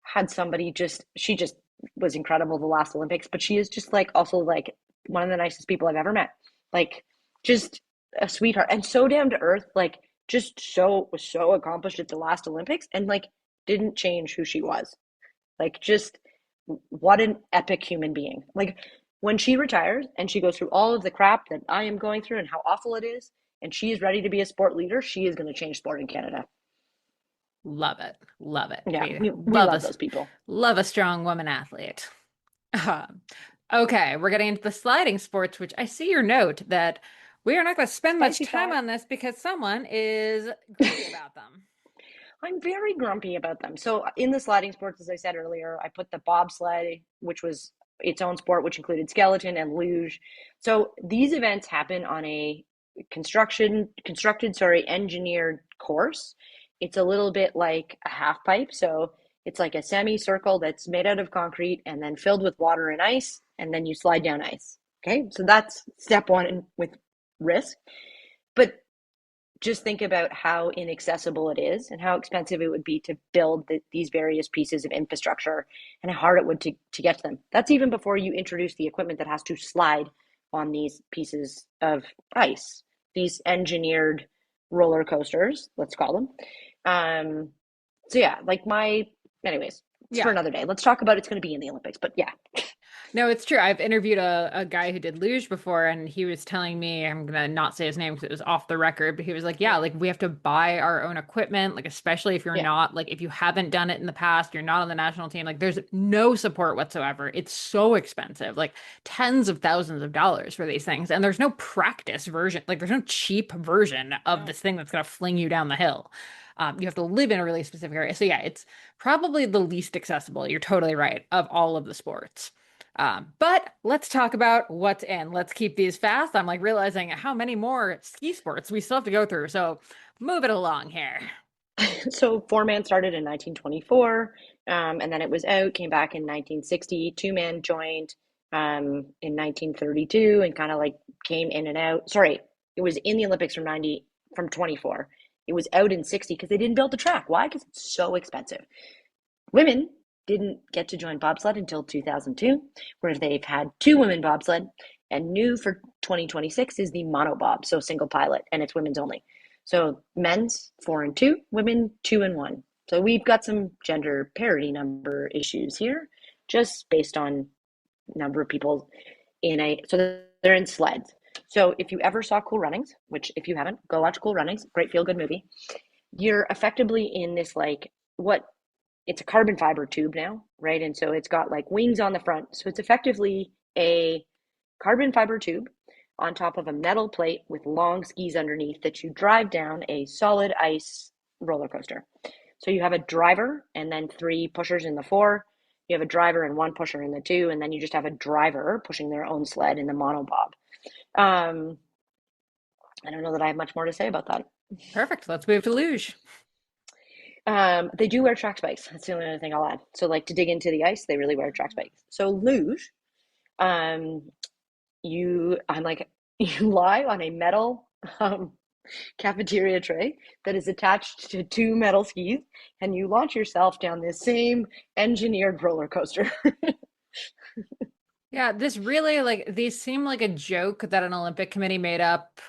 had somebody she just was incredible the last Olympics, but she is just like also like one of the nicest people I've ever met. Like, just a sweetheart and so down to earth. Like, just was so accomplished at the last Olympics and like didn't change who she was. Like, just what an epic human being. Like, when she retires and she goes through all of the crap that I am going through and how awful it is, and she is ready to be a sport leader, she is going to change sport in Canada. Love it. Love it. Yeah, We we love love us. those people. Love a strong woman athlete. Okay, we're getting into the sliding sports, which I see your note that we are not going to spend much Spicy time five. on this because someone is grumpy about them. I'm very grumpy about them. So in the sliding sports, as I said earlier, I put the bobsleigh, which was its own sport, which included skeleton and luge. So these events happen on a engineered course. It's a little bit like a half pipe. So it's like a semicircle that's made out of concrete and then filled with water and ice, and then you slide down ice. Okay, so that's step one with risk. But just think about how inaccessible it is and how expensive it would be to build these various pieces of infrastructure and how hard it would to get to them. That's even before you introduce the equipment that has to slide on these pieces of ice, these engineered roller coasters, let's call them. So yeah, anyways, it's for Yeah. another day. Let's talk about it's going to be in the Olympics, but yeah. No, it's true. I've interviewed a guy who did luge before, and he was telling me, I'm gonna not say his name because it was off the record, but he was like, yeah, like we have to buy our own equipment, like especially if you're Yeah. not like if you haven't done it in the past, you're not on the national team, like there's no support whatsoever. It's so expensive, like tens of thousands of dollars for these things, and there's no practice version, like there's no cheap version of No. this thing that's gonna fling you down the hill. You have to live in a really specific area. So yeah, it's probably the least accessible. You're totally right of all of the sports. But let's talk about what's in. Let's keep these fast. I'm like realizing how many more ski sports we still have to go through. So move it along here. So four-man started in 1924, and then it was out, came back in 1960. Two-man joined in 1932 and kind of like came in and out. Sorry, it was in the Olympics from 24. It was out in 60 because they didn't build the track. Why? Because it's so expensive. Women didn't get to join bobsled until 2002, where they've had two women bobsled, and new for 2026 is the monobob, so single pilot, and it's women's only. So men's 4 and 2, women 2 and 1. So we've got some gender parity number issues here, just based on number of people so they're in sleds. So if you ever saw Cool Runnings, which if you haven't, go watch Cool Runnings, great feel good movie. You're effectively in this like what it's a carbon fiber tube now, right? And so it's got like wings on the front. So it's effectively a carbon fiber tube on top of a metal plate with long skis underneath that you drive down a solid ice roller coaster. So you have a driver and then 3 pushers in the 4. You have a driver and one pusher in the two, and then you just have a driver pushing their own sled in the monobob. Um, I don't know that I have much more to say about that. Perfect. Let's move to luge. They do wear track spikes. That's the only other thing I'll add. So, like to dig into the ice, they really wear track spikes. So, luge, um, I'm like, you lie on a metal cafeteria tray that is attached to two metal skis, and you launch yourself down this same engineered roller coaster. Yeah, this really like these seem like a joke that an Olympic committee made up,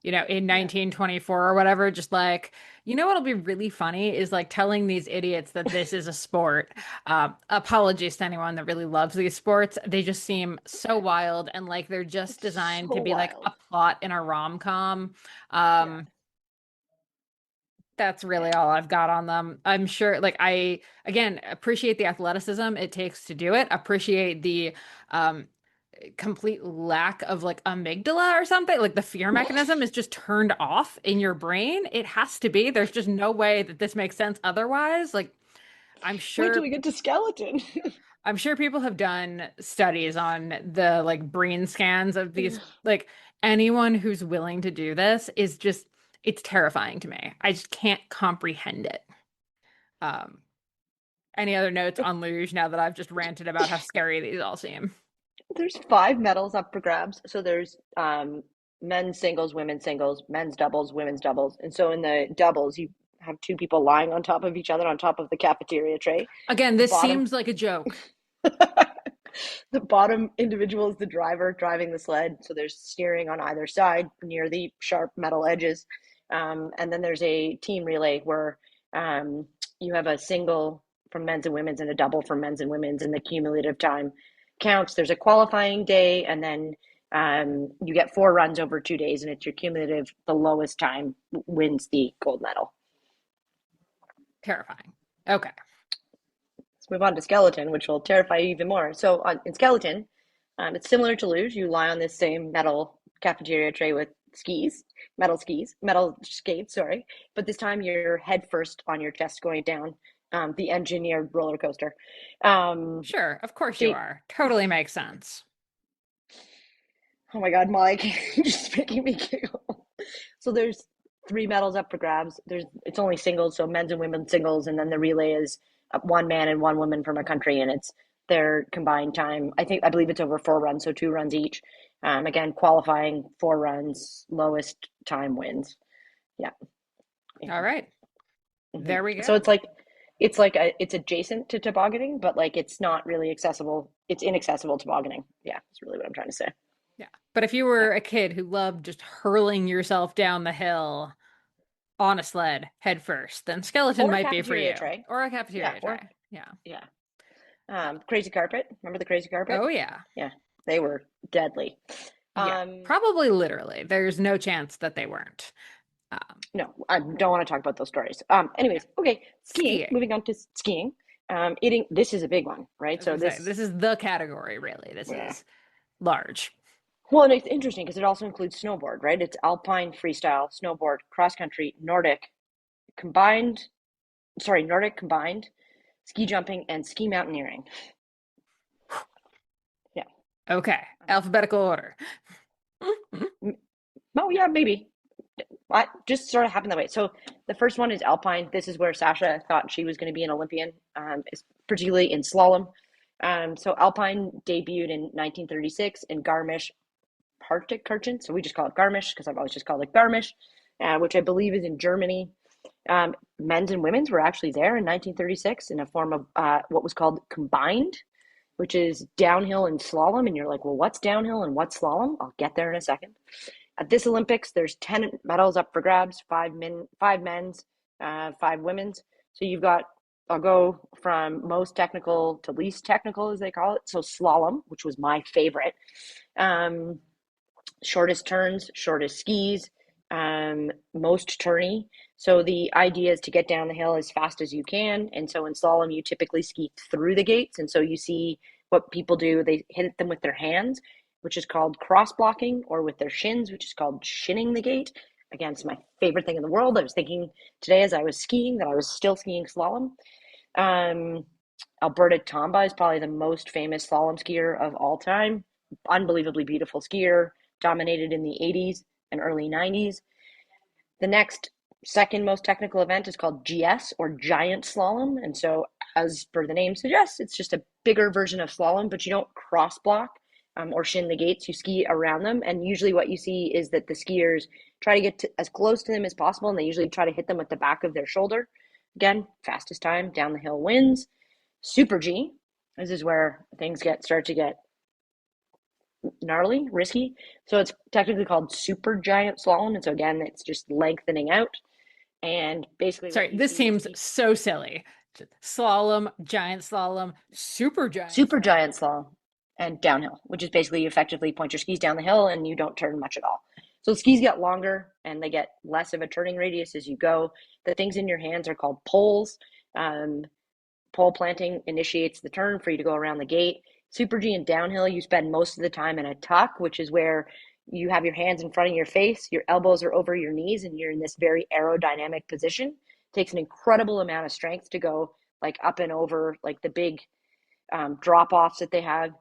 in Yeah. 1924 or whatever. Just like, what'll be really funny is like telling these idiots that this is a sport. Apologies to anyone that really loves these sports. They just seem so wild and like they're just designed So to be like wild. a plot in a rom-com. Yeah. That's Yeah. really all I've got on them. I'm sure, like, I again appreciate the athleticism it takes to do it, appreciate the um complete lack of like amygdala or something. Like the fear mechanism is just turned off in your brain. It has to be. There's just no way that this makes sense otherwise. Like, I'm Wait till sure we get to skeleton. I'm sure people have done studies on the like brain scans of these, like anyone who's willing to do this is just it's terrifying to me. I just can't comprehend it. Um, any other notes on luge now that I've just ranted about how scary these all seem? There's five medals up for grabs. So there's men's singles, women's singles, men's doubles, women's doubles. And so in the doubles, you have two people lying on top of each other on top of the cafeteria tray. Again, The this bottom seems like a joke. the bottom individual is the driver driving the sled. So there's steering on either side near the sharp metal edges. And then there's a team relay where you have a single from men's and women's and a double from men's and women's, and the cumulative time counts. There's a qualifying day, and then you get 4 runs over 2 days, and it's your cumulative. The lowest time wins the gold medal. Terrifying. Okay. Let's move on to skeleton, which will terrify you even more. So in skeleton, it's similar to luge. You lie on this same metal cafeteria tray with metal skates, sorry. But this time you're head first on your chest going down the engineered roller coaster. Um, Sure, of course you so, are. Totally makes sense. oh my God, Mike, you're just making me giggle. So there's three medals up for grabs. It's only singles, so men's and women's singles, and then the relay is one man and one woman from a country, and it's their combined time. I believe it's over 4 runs, so 2 runs each. Again, qualifying 4 runs, lowest time wins. Yeah. All right. Mhm. There we So go. it's adjacent to tobogganing, but like it's not really accessible. It's inaccessible tobogganing. Yeah, that's really what I'm trying to say. Yeah. But if you Yeah. were a kid who loved just hurling yourself down the hill on a sled head first, then skeleton Or a might be for cafeteria you. tray. Or a Yeah, cafeteria or tray. Yeah. yeah. Crazy carpet. Remember the crazy carpet? Oh yeah. Yeah, they were deadly. Yeah. Um, Probably literally. There's no chance that they weren't. no, I don't want to talk about those stories. Yeah. Anyways, okay, skiing. Skiing. Moving on to skiing. Eating. This is a big one, right? I was So gonna say, this, this is the category, really. This yeah. is large. Well, and it's interesting because it also includes snowboard, right? It's Alpine, freestyle, snowboard, cross country, combined. Nordic combined, ski jumping, and ski mountaineering. Yeah. Okay. Alphabetical order. Oh yeah, maybe. I just sort of happened that way. So the first one is Alpine. This is where Sasha thought she was going to be an Olympian, particularly in slalom. So Alpine debuted in 1936 in Garmisch-Partenkirchen. So we just call it Garmisch because I've always just called it Garmisch, which I believe is in Germany. Men's and women's were actually there in 1936 in a form of what was called combined, which is downhill and slalom. And you're like, well, what's downhill and what's slalom? I'll get there in a second. At this Olympics, there's 10 medals up for grabs, five men's, 5 women's. So you've got, I'll go from most technical to least technical, as they call it. So slalom, which was my favorite. Um, Shortest turns, shortest skis, most turny. So the idea is to get down the hill as fast as you can. And so in slalom, you typically ski through the gates. And so you see what people do, they hit them with their hands, which is called cross blocking, or with their shins, which is called shinning the gate. Again, it's my favorite thing in the world. I was thinking today as I was skiing that I was still skiing slalom. Um, Alberta Tomba is probably the most famous slalom skier of all time. Unbelievably beautiful skier, dominated in the 80s and early 90s. The next second most technical event is called GS, or giant slalom. And so, as per the name suggests, it's just a bigger version of slalom, but you don't cross block or shin the gates. You ski around them. And usually, what you see is that the skiers try to get as close to them as possible, and they usually try to hit them with the back of their shoulder. Again, fastest time down the hill wins. Super G. This is where things start to get gnarly, risky. So it's technically called super giant slalom. And so again, it's just lengthening out. And basically what Sorry, you this see is seems so silly. Slalom, giant slalom, super giant super slalom. giant slalom and downhill, which is basically you effectively point your skis down the hill and you don't turn much at all. So the skis get longer and they get less of a turning radius as you go. The things in your hands are called poles. Pole planting initiates the turn for you to go around the gate. Super G and downhill, you spend most of the time in a tuck, which is where you have your hands in front of your face, your elbows are over your knees, and you're in this very aerodynamic position. It takes an incredible amount of strength to go like up and over like the big drop offs that they have.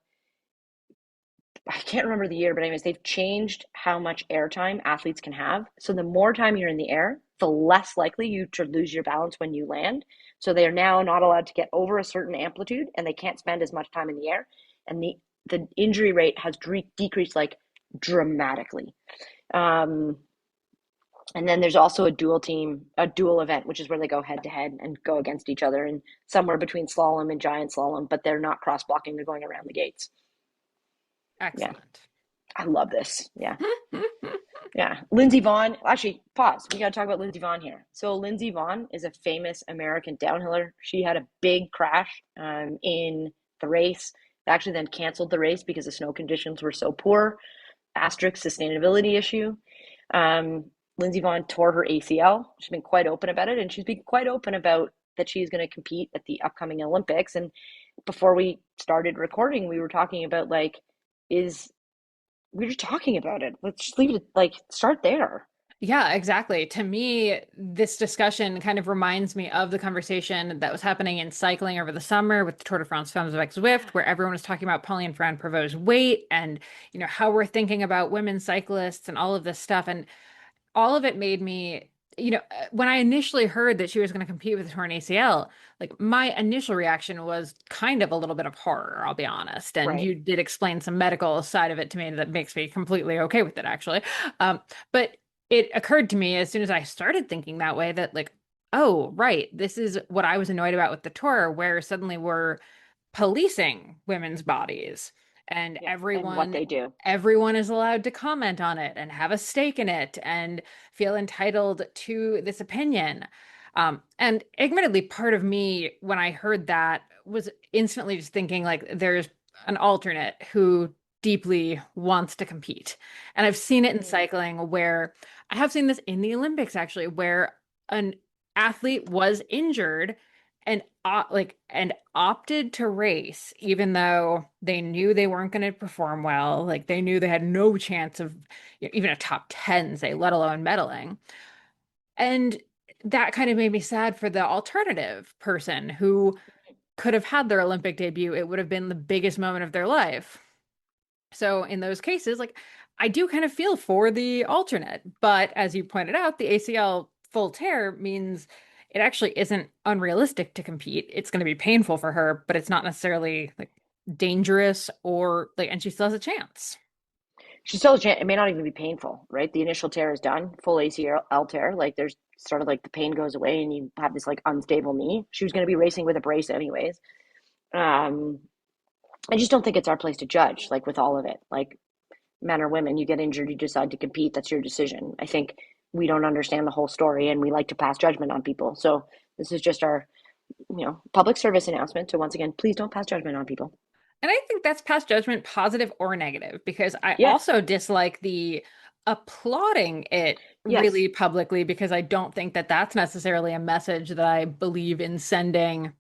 I can't remember the year, but anyways, they've changed how much airtime athletes can have. So the more time you're in the air, the less likely you to lose your balance when you land. So they are now not allowed to get over a certain amplitude, and they can't spend as much time in the air. And the injury rate has decreased like dramatically. And then there's also a dual event, which is where they go head to head and go against each other, and somewhere between slalom and giant slalom, but they're not cross blocking, they're going around the gates. Yeah. Excellent. I love this. Yeah. Yeah. Lindsey Vonn, actually, pause. We got to talk about Lindsey Vonn here. So, Lindsey Vonn is a famous American downhiller. She had a big crash in the race. They actually then canceled the race because the snow conditions were so poor. Asterisk sustainability issue. Lindsey Vonn tore her ACL. She's been quite open about it, and she's been quite open about that she's going to compete at the upcoming Olympics. And before we started recording, we were talking about we were just talking about it. Let's just leave it like start there. Yeah, exactly. To me, this discussion kind of reminds me of the conversation that was happening in cycling over the summer with the Tour de France Femmes avec Zwift, where everyone was talking about Pauline Ferrand-Prévot's weight and, how we're thinking about women cyclists and all of this stuff. And all of it made me, when I initially heard that she was going to compete with a torn ACL, like my initial reaction was kind of a little bit of horror, I'll be honest. And Right. you did explain some medical side of it to me that makes me completely okay with it, actually. But it occurred to me as soon as I started thinking that way that, like, oh, right, this is what I was annoyed about with the tour, where suddenly we're policing women's bodies and Yeah. And what everyone they do. everyone is allowed to comment on it and have a stake in it and feel entitled to this opinion. And admittedly, part of me, when I heard that, was instantly just thinking like there's an alternate who deeply wants to compete. And I've seen it in Mm. cycling where I have seen this in the Olympics actually, where an athlete was injured and and opted to race even though they knew they weren't going to perform well, like they knew they had no chance of even a top 10, say, let alone medaling. And that kind of made me sad for the alternative person who could have had their Olympic debut. It would have been the biggest moment of their life. So in those cases, like, I do kind of feel for the alternate, but as you pointed out, the ACL full tear means it actually isn't unrealistic to compete. It's going to be painful for her, but it's not necessarily like dangerous or like, and she still has a chance. She still has a chance. It may not even be painful, right? The initial tear is done, full ACL tear. Like there's sort of like the pain goes away and you have this like unstable knee. She was going to be racing with a brace anyways. Um, I just don't think it's our place to judge, like with all of it. Like men or women, you get injured, you decide to compete, that's your decision. I think we don't understand the whole story and we like to pass judgment on people. So this is just our, public service announcement to once again, please don't pass judgment on people. And I think that's past judgment, positive or negative, because I Yes. also dislike the applauding it Yes. really publicly because I don't think that that's necessarily a message that I believe in sending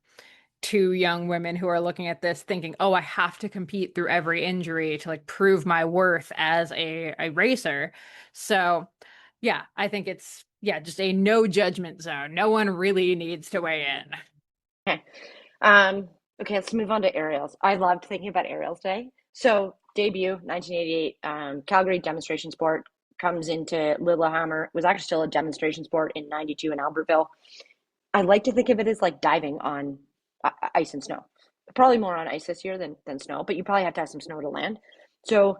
to young women who are looking at this thinking, oh, I have to compete through every injury to like prove my worth as a racer. So yeah, I think it's just a no judgment zone. No one really needs to weigh in. Okay. Um, Okay, let's move on to aerials. I loved thinking about aerials today. So debut 1988, Calgary demonstration sport comes into Lillehammer. It was actually still a demonstration sport in 92 in Albertville. I like to think of it as like diving on ice and snow. Probably more on ice this year than snow, but you probably have to have some snow to land. So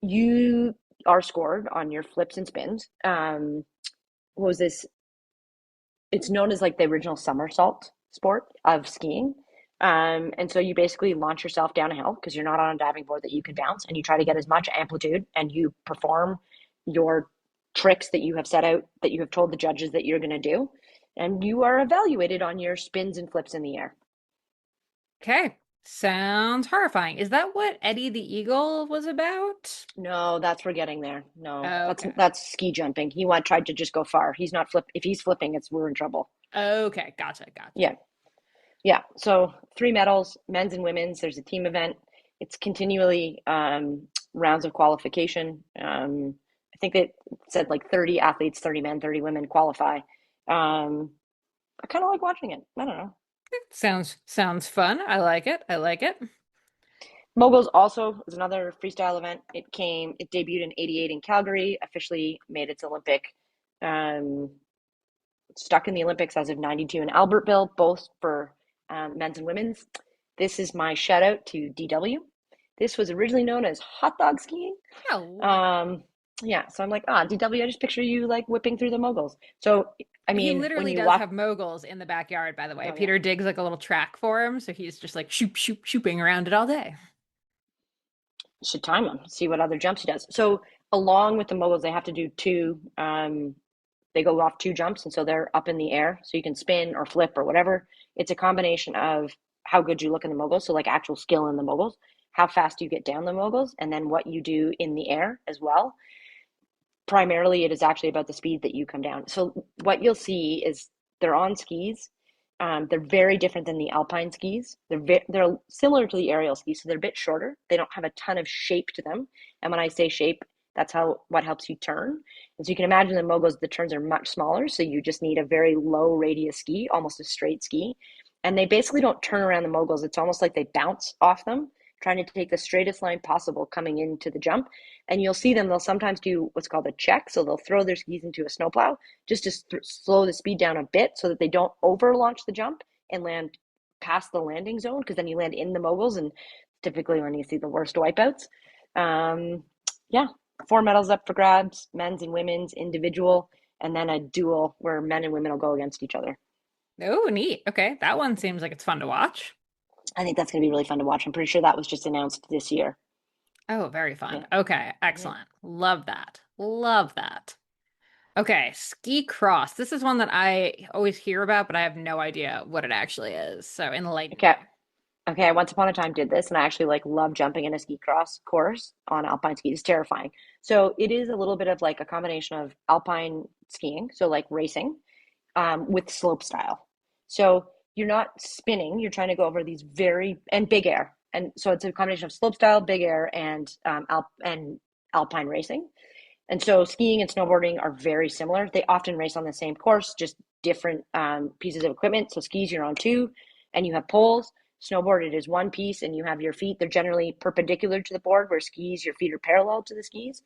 you are scored on your flips and spins. What was this? It's known as like the original somersault sport of skiing. And so you basically launch yourself down a hill because you're not on a diving board that you can bounce, and you try to get as much amplitude and you perform your tricks that you have set out, that you have told the judges that you're going to do. And you are evaluated on your spins and flips in the air. Okay. Sounds horrifying. Is that what Eddie the Eagle was about? No, that's we're getting there. No, that's Okay. that's ski jumping. Tried to just go far. He's not flip. If he's flipping, it's we're in trouble. Okay. Gotcha. Gotcha. Yeah. Yeah, so three medals, men's and women's. There's a team event. It's continually rounds of qualification. I think it said like 30 athletes, 30 men, 30 women qualify. I kind of like watching it. I don't know. Sounds fun. I like it. I like it. Moguls also is another freestyle event. It debuted in '88 in Calgary, officially made its Olympic, um, stuck in the Olympics as of '92 in Albertville, both for men's and women's. This is my shout out to DW. This was originally known as hot dog skiing. Oh, Yeah, so I'm like, DW, I just picture you like whipping through the moguls. So, I he mean, when literally you does walk, have moguls in the backyard, by the way. oh yeah, Peter digs like a little track for him, so he's just like shooping around it all day. should time him, see what other jumps he does. So, along with the moguls, they have to do they go off two jumps, and so they're up in the air, so you can spin or flip or whatever. It's a combination of how good you look in the moguls, so like actual skill in the moguls, how fast you get down the moguls, and then what you do in the air as well. Primarily, it is actually about the speed that you come down. So what you'll see is they're on skis. They're very different than the Alpine skis. They're similar to the aerial skis, so they're a bit shorter. They don't have a ton of shape to them. And when I say shape, that's what helps you turn. And so you can imagine the moguls, the turns are much smaller, so you just need a very low radius ski, almost a straight ski. And they basically don't turn around the moguls. It's almost like they bounce off them, trying to take the straightest line possible coming into the jump. And you'll see them, they'll sometimes do what's called a check. So they'll throw their skis into a snowplow just to slow the speed down a bit so that they don't over launch the jump and land past the landing zone, because then you land in the moguls, and typically when you see the worst wipeouts. Yeah, four medals up for grabs, men's and women's, individual, and then a duel where men and women will go against each other. Oh, neat. Okay, that one seems like it's fun to watch. I think that's going to be really fun to watch. I'm pretty sure that was just announced this year. Oh, very Yeah. fun. Okay, Yeah. excellent. Love that. Love that. Okay, ski cross. This is one that I always hear about, but I have no idea what it actually is. So enlighten Okay. me. Okay. I once upon a time did this, and I actually like love jumping in a ski cross course on Alpine ski. It's terrifying. So it is a little bit of like a combination of Alpine skiing, so like racing, with slope style. So you're not spinning, you're trying to go over these very, and big air. And so it's a combination of slope style, big air, and Alpine racing. And so skiing and snowboarding are very similar. They often race on the same course, just different pieces of equipment. So skis, you're on two, and you have poles. Snowboard, it is one piece, and you have your feet. They're generally perpendicular to the board, where skis, your feet are parallel to the skis.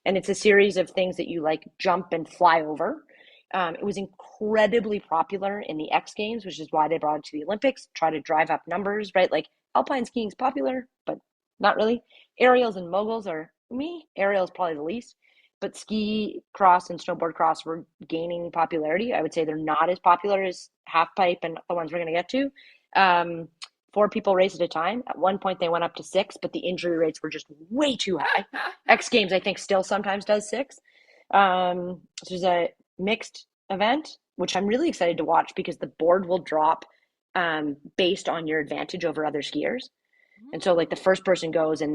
And it's a series of things that you like jump and fly over. It was incredibly popular in the X Games, which is why they brought it to the Olympics, try to drive up numbers, right? Like alpine skiing's popular, but not really. Aerials and moguls are me. Aerials probably the least, but ski cross and snowboard cross were gaining popularity. I would say they're not as popular as half pipe and the ones we're going to get to. Um, Four people race at a time. At one point, they went up to six, but the injury rates were just way too high. X Games, I think, still sometimes does six. So there's a mixed event, which I'm really excited to watch because the board will drop based on your advantage over other skiers. And so like the first person goes and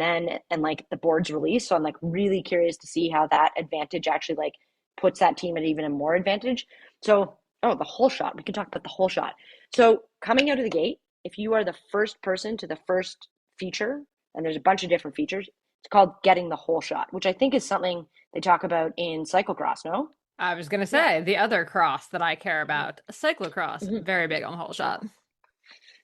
like the board's released. So I'm like really curious to see how that advantage actually like puts that team at even a more advantage. So, the whole shot. We can talk about the whole shot. So coming out of the gate, if you are the first person to the first feature, and there's a bunch of different features, it's called getting the whole shot, which I think is something they talk about in cyclocross, no? I was gonna Yeah. say the other cross that I care Mm-hmm. about, cyclocross, Mm-hmm. very big on the whole shot.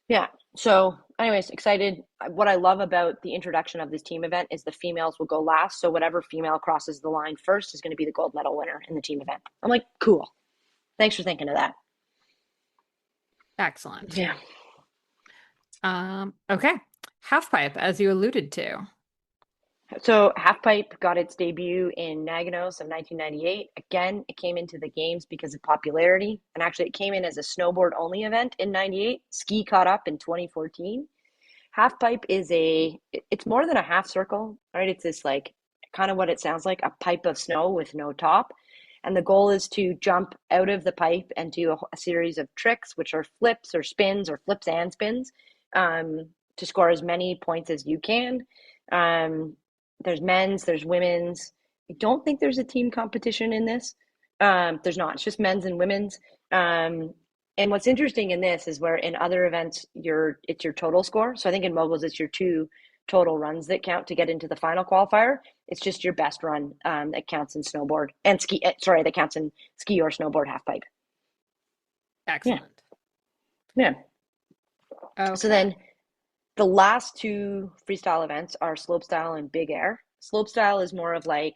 Yeah. So anyways, excited. What I love about the introduction of this team event is the females will go last. So whatever female crosses the line first is going to be the gold medal winner in the team event. I'm like, cool. Thanks for thinking of that. Excellent. Yeah. Okay. Halfpipe, as you alluded to. So Halfpipe got its debut in Naganos of 1998. Again, it came into the games because of popularity, and actually it came in as a snowboard only event in 98. Ski caught up in 2014. Halfpipe it's more than a half circle, right? It's this like kind of what it sounds like, a pipe of snow with no top. And the goal is to jump out of the pipe and do a series of tricks, which are flips or spins or flips and spins, to score as many points as you can. There's men's, there's women's. I don't think there's a team competition in this. There's not. It's just men's and women's. And what's interesting in this is where in other events it's your total score. So I think in moguls it's your two total runs that count to get into the final qualifier. It's just your best run that counts in snowboard and ski. Sorry, that counts in ski or snowboard halfpipe. Excellent. Yeah. Okay. So then the last two freestyle events are slopestyle and big air. Slopestyle is more of like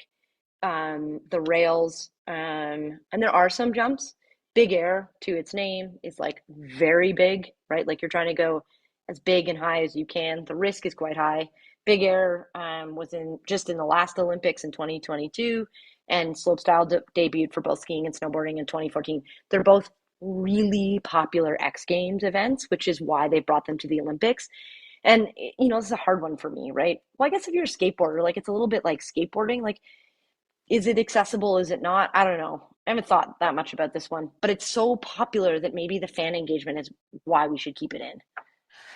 the rails, and there are some jumps. Big air, to its name, is like very big, right? Like you're trying to go as big and high as you can. The risk is quite high. Big air was just in the last Olympics in 2022, and slopestyle debuted for both skiing and snowboarding in 2014. They're both really popular X Games events, which is why they brought them to the Olympics. And this is a hard one for me, right? Well, I guess if you're a skateboarder, like it's a little bit like skateboarding. Like, is it accessible? Is it not? I don't know. I haven't thought that much about this one, but it's so popular that maybe the fan engagement is why we should keep it in.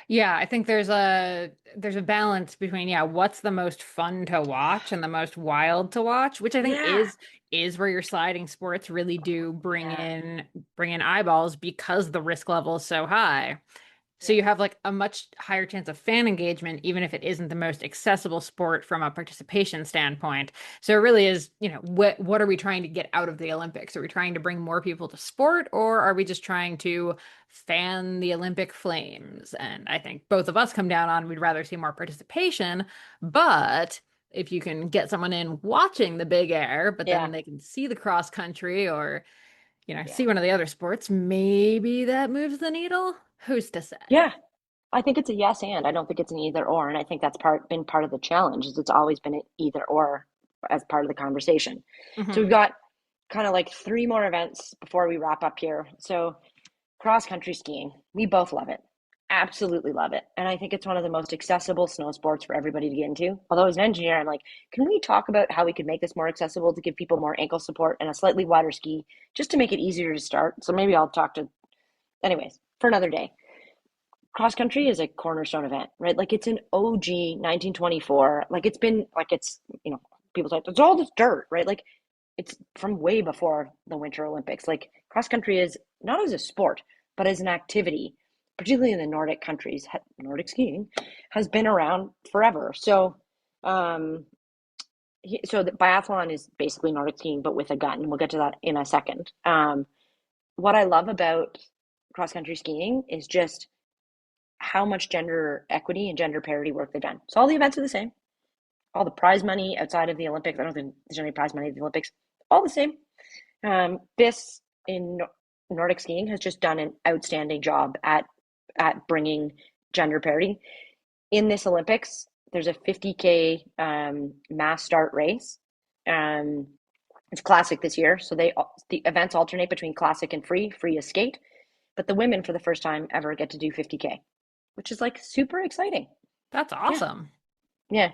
Yeah, I think there's a balance between what's the most fun to watch and the most wild to watch, which I think Yeah. is where your sliding sports really do Yeah. bring in eyeballs because the risk level is so high. So Yeah. you have like a much higher chance of fan engagement, even if it isn't the most accessible sport from a participation standpoint. So it really is, what are we trying to get out of the Olympics? Are we trying to bring more people to sport, or are we just trying to fan the Olympic flames? And I think both of us come down on we'd rather see more participation, but if you can get someone in watching the big air, but Yeah. then they can see the cross country or Yeah. see one of the other sports, maybe that moves the needle. Who's to say? Yeah. I think it's a yes and. I don't think it's an either or. And I think that's been part of the challenge is it's always been an either or as part of the conversation. So we've Hmm. got kind of like three more events before we wrap up here. So cross country skiing, we both love it. Absolutely love it. And I think it's one of the most accessible snow sports for everybody to get into. Although as an engineer, I'm like, can we talk about how we could make this more accessible to give people more ankle support and a slightly wider ski just to make it easier to start? So maybe I'll talk to, anyways, for another day. Cross country is a cornerstone event, right? Like it's an OG 1924. Like it's been like people say it's all this dirt, right? Like it's from way before the Winter Olympics. Like cross country is not as a sport, but as an activity, particularly in the Nordic countries. Nordic skiing has been around forever. Um, so the biathlon is basically Nordic skiing, but with a gun. We'll get to that in a second. What I love about cross country skiing is just how much gender equity and gender parity work they've done. So all the events are the same. All the prize money outside of the Olympics, I don't think there's any prize money at the Olympics, all the same. This in Nordic skiing has just done an outstanding job at bringing gender parity. In this Olympics, there's a 50K mass start race. It's classic this year, so the events alternate between classic and free. Free is skate, but the women for the first time ever get to do 50K, which is like super exciting. That's Yeah, awesome. yeah.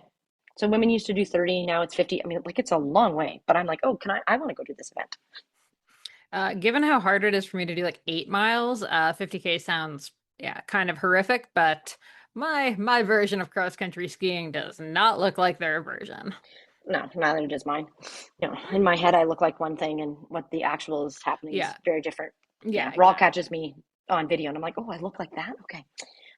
So women used to do 30, now it's 50. I mean, like it's a long way, but I'm like, oh, I want to go to this event. Given how hard it is for me to do like 8 miles, 50K sounds kind of horrific, but my version of cross country skiing does not look like their version. No, neither does mine. In my head, I look like one thing, and what the actual is happening is Yeah, very different. Yeah, yeah, Raw exactly. catches me on video, and I'm like, oh, I look like that? Okay.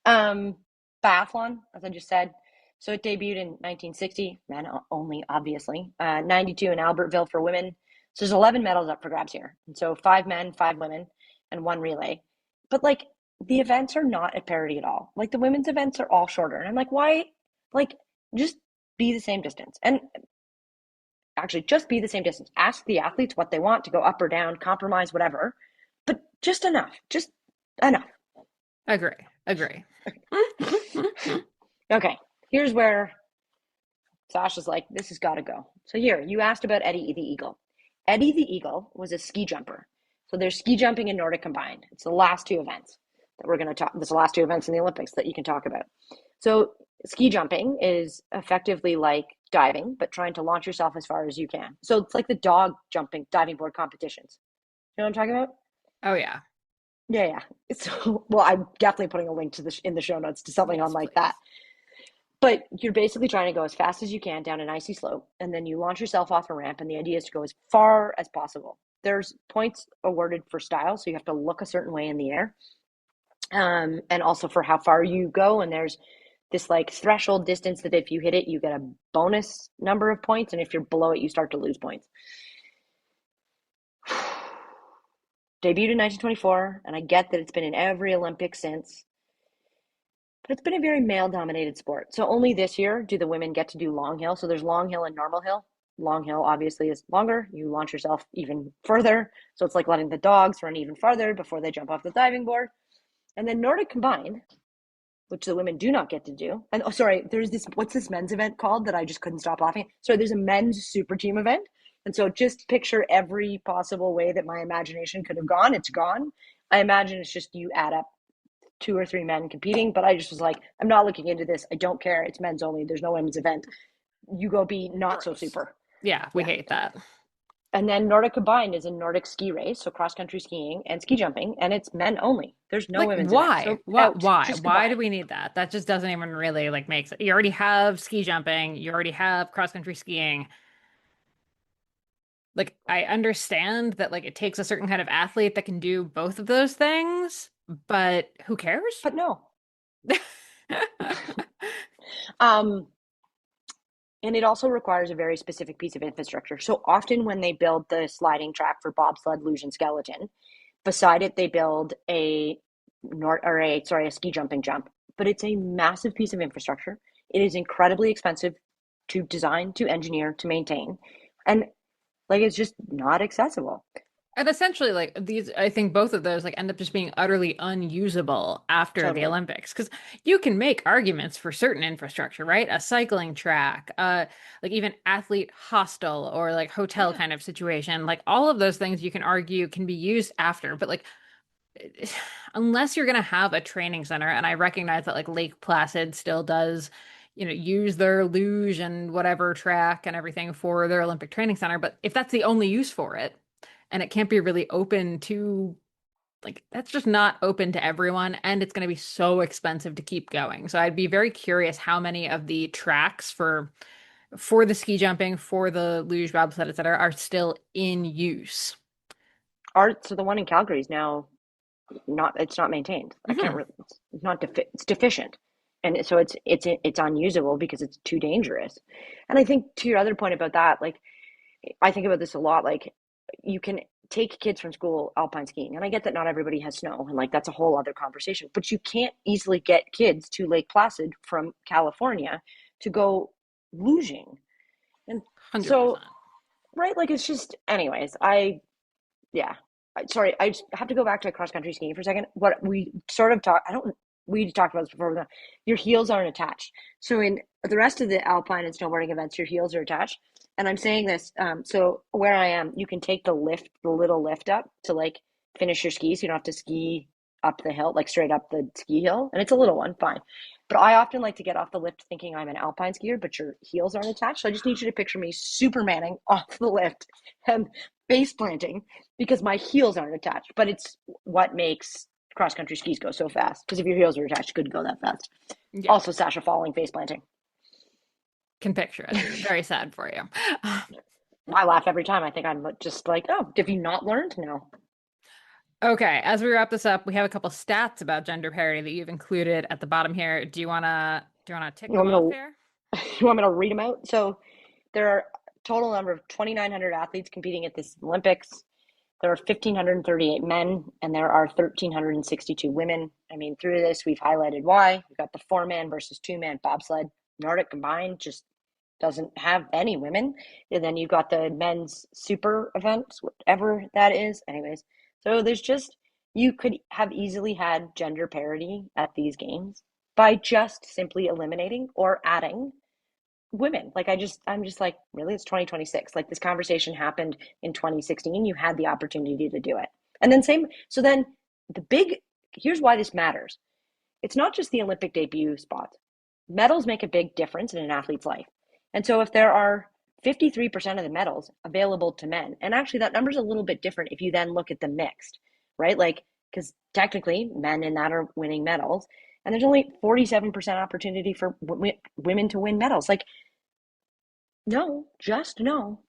Um, Biathlon, as I just said. So it debuted in 1960, men only, obviously. 92 in Albertville for women. So there's 11 medals up for grabs here. And so 5 men, 5 women, and one relay. But like the events are not at parity at all. Like the women's events are all shorter. And I'm like, why? Like, just be the same distance. And actually, just be the same distance. Ask the athletes what they want to go up or down, compromise, whatever, but just enough. Just enough. Agree. Okay, here's where Sasha's like, this has got to go. So here, you asked about Eddie the Eagle. Eddie the Eagle was a ski jumper. So there's ski jumping and Nordic combined. It's the last two events that we're going to talk. There's the last two events in the Olympics that you can talk about. So ski jumping is effectively like diving, but trying to launch yourself as far as you can. So it's like the dog jumping, diving board competitions. You know what I'm talking about? Oh yeah. Yeah. So, well, I'm definitely putting a link to in the show notes to something Yes, on like please. that. But you're basically trying to go as fast as you can down an icy slope, and then you launch yourself off a ramp, and the idea is to go as far as possible. There's points awarded for style, so you have to look a certain way in the air, and also for how far you go. And there's this like threshold distance that if you hit it, you get a bonus number of points, and if you're below it, you start to lose points. Debuted in 1924, and I get that it's been in every Olympics since. But it's been a very male dominated sport. So only this year do the women get to do long hill. So there's long hill and normal hill. Long hill obviously is longer. You launch yourself even further. So it's like letting the dogs run even farther before they jump off the diving board. And then Nordic Combined, which the women do not get to do. And oh, sorry, there's this, what's this men's event called that I just couldn't stop laughing? Sorry, there's a men's super team event. And so just picture every possible way that my imagination could have gone. It's gone. I imagine it's just you add up two or three men competing, but I just was like, I'm not looking into this. I don't care. It's men's only. There's no women's event. You go be not so Gross. super. Yeah, we hate that. And then Nordic Combined is a Nordic ski race, so cross country skiing and ski jumping, and it's men only. There's no Like women's event. why? So What out, why? just Why do goodbye. we need that? That just doesn't even really like make sense. You already have ski jumping, you already have cross country skiing. Like I understand that like it takes a certain kind of athlete that can do both of those things, but who cares? But no. Um, and it also requires a very specific piece of infrastructure. So often when they build the sliding track for bobsled, luge, and skeleton, beside it they build a ski jumping jump. But it's a massive piece of infrastructure. It is incredibly expensive to design, to engineer, to maintain, and like it's just not accessible. And essentially, like these, I think both of those like end up just being utterly unusable after the Totally. Olympics because you can make arguments for certain infrastructure, right? A cycling track, like even athlete hostel or like hotel Yeah. kind of situation, like all of those things you can argue can be used after, but like unless you're gonna have a training center, and I recognize that like Lake Placid still does, use their luge and whatever track and everything for their Olympic training center, but if that's the only use for it and it can't be really open to like that's just not open to everyone and it's going to be so expensive to keep going. So I'd be very curious how many of the tracks for the ski jumping, for the luge, bobsled, etc., are still in use. Art. So the one in Calgary is now not. It's not maintained. I can't. Hmm. It's not. It's deficient, and so it's unusable because it's too dangerous. And I think to your other point about that, like I think about this a lot. Like you can take kids from school alpine skiing, and I get that not everybody has snow, and like that's a whole other conversation. But you can't easily get kids to Lake Placid from California to go luging, and so 100%. right, like it's just. Anyways, I yeah. Sorry, I just have to go back to cross country skiing for a second. What we sort of talked, I don't. We talked about this before. Your heels aren't attached. So in the rest of the alpine and snowboarding events, your heels are attached. And I'm saying this, so where I am, you can take the little lift up to like finish your skis. You don't have to ski up the hill, like straight up the ski hill. And it's a little one, fine. But I often like to get off the lift thinking I'm an alpine skier, but your heels aren't attached. So I just need you to picture me supermaning off the lift and face planting because my heels aren't attached. But it's what makes cross country skis go so fast. Because if your heels are attached, you couldn't go that fast. Yeah, Also, Sasha falling, face planting. can picture it. Very sad for you. I laugh every time. I think I'm just like, oh, have you not learned? No. Okay, as we wrap this up, we have a couple stats about gender parity that you've included at the bottom here. Do you wanna tick You them want off me here? to you want me to read them out? So there are a total number of 2,900 athletes competing at this Olympics. There are 1,538 men and there are 1,362 women. I mean, through this, we've highlighted why. We've got the 4-man versus 2-man bobsled. Nordic Combined just doesn't have any women. And then you've got the men's super events, whatever that is. Anyways, so there's just, you could have easily had gender parity at these games by just simply eliminating or adding women. Like I'm just like, really, it's 2026. Like this conversation happened in 2016. You had the opportunity to do it. And then so then here's why this matters. It's not just the Olympic debut spots. Medals make a big difference in an athlete's life. And so if there are 53% of the medals available to men, and actually that number's a little bit different if you then look at the mixed, right? Like, because technically men in that are winning medals, and there's only 47% opportunity for women to win medals. Like, no, just no.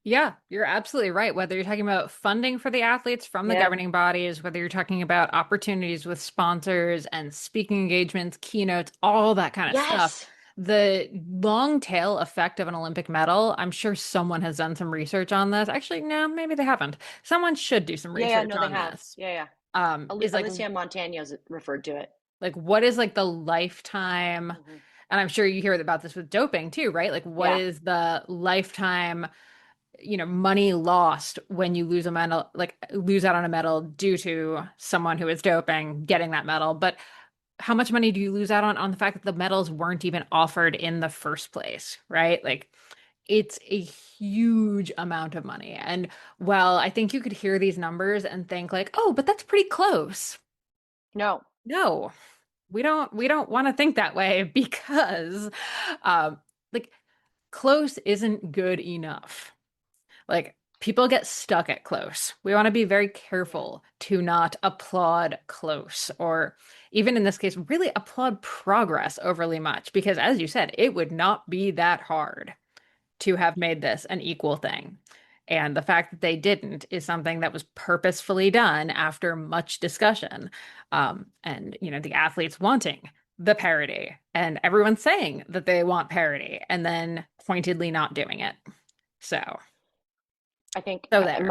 Yeah, you're absolutely right. Whether you're talking about funding for the athletes from the governing bodies, whether you're talking about opportunities with sponsors and speaking engagements, keynotes, all that kind of stuff. The long tail effect of an Olympic medal, I'm sure someone has done some research on this. Actually, no, maybe they haven't. Someone should do some research on this. Yeah. Is like Alicia Montano's referred to it. Like, what is like the lifetime, and I'm sure you hear about this with doping too, right? Like, what is the lifetime, money lost when you lose a medal, like lose out on a medal due to someone who is doping getting that medal? But how much money do you lose out on the fact that the medals weren't even offered in the first place, right? Like, it's a huge amount of money. And well, I think you could hear these numbers and think like, oh, but that's pretty close. No, we don't want to think that way because like close isn't good enough. Like people get stuck at close. We want to be very careful to not applaud close, or even in this case, really applaud progress overly much, because as you said, it would not be that hard to have made this an equal thing. And the fact that they didn't is something that was purposefully done after much discussion. And, the athletes wanting the parity and everyone saying that they want parity and then pointedly not doing it. So I think so there.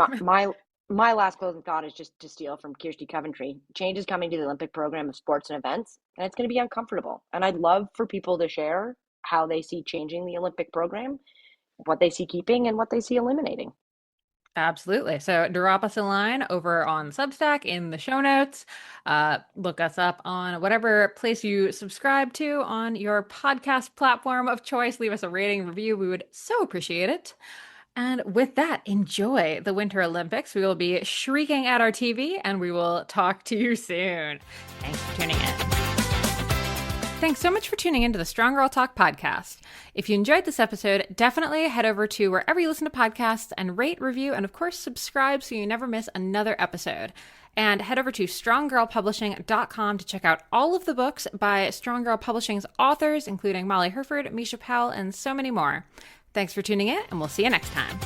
my last closing thought is just to steal from Kirsty Coventry. Change is coming to the Olympic program of sports and events, and it's going to be uncomfortable. And I'd love for people to share how they see changing the Olympic program, what they see keeping and what they see eliminating. Absolutely. So drop us a line over on Substack in the show notes. Look us up on whatever place you subscribe to on your podcast platform of choice. Leave us a rating, review. We would so appreciate it. And with that, enjoy the Winter Olympics. We will be shrieking at our TV, and we will talk to you soon. Thanks for tuning in. Thanks so much for tuning into the Strong Girl Talk podcast. If you enjoyed this episode, definitely head over to wherever you listen to podcasts and rate, review, and of course, subscribe so you never miss another episode. And head over to stronggirlpublishing.com to check out all of the books by Strong Girl Publishing's authors, including Molly Herford, Misha Powell, and so many more. Thanks for tuning in, and we'll see you next time.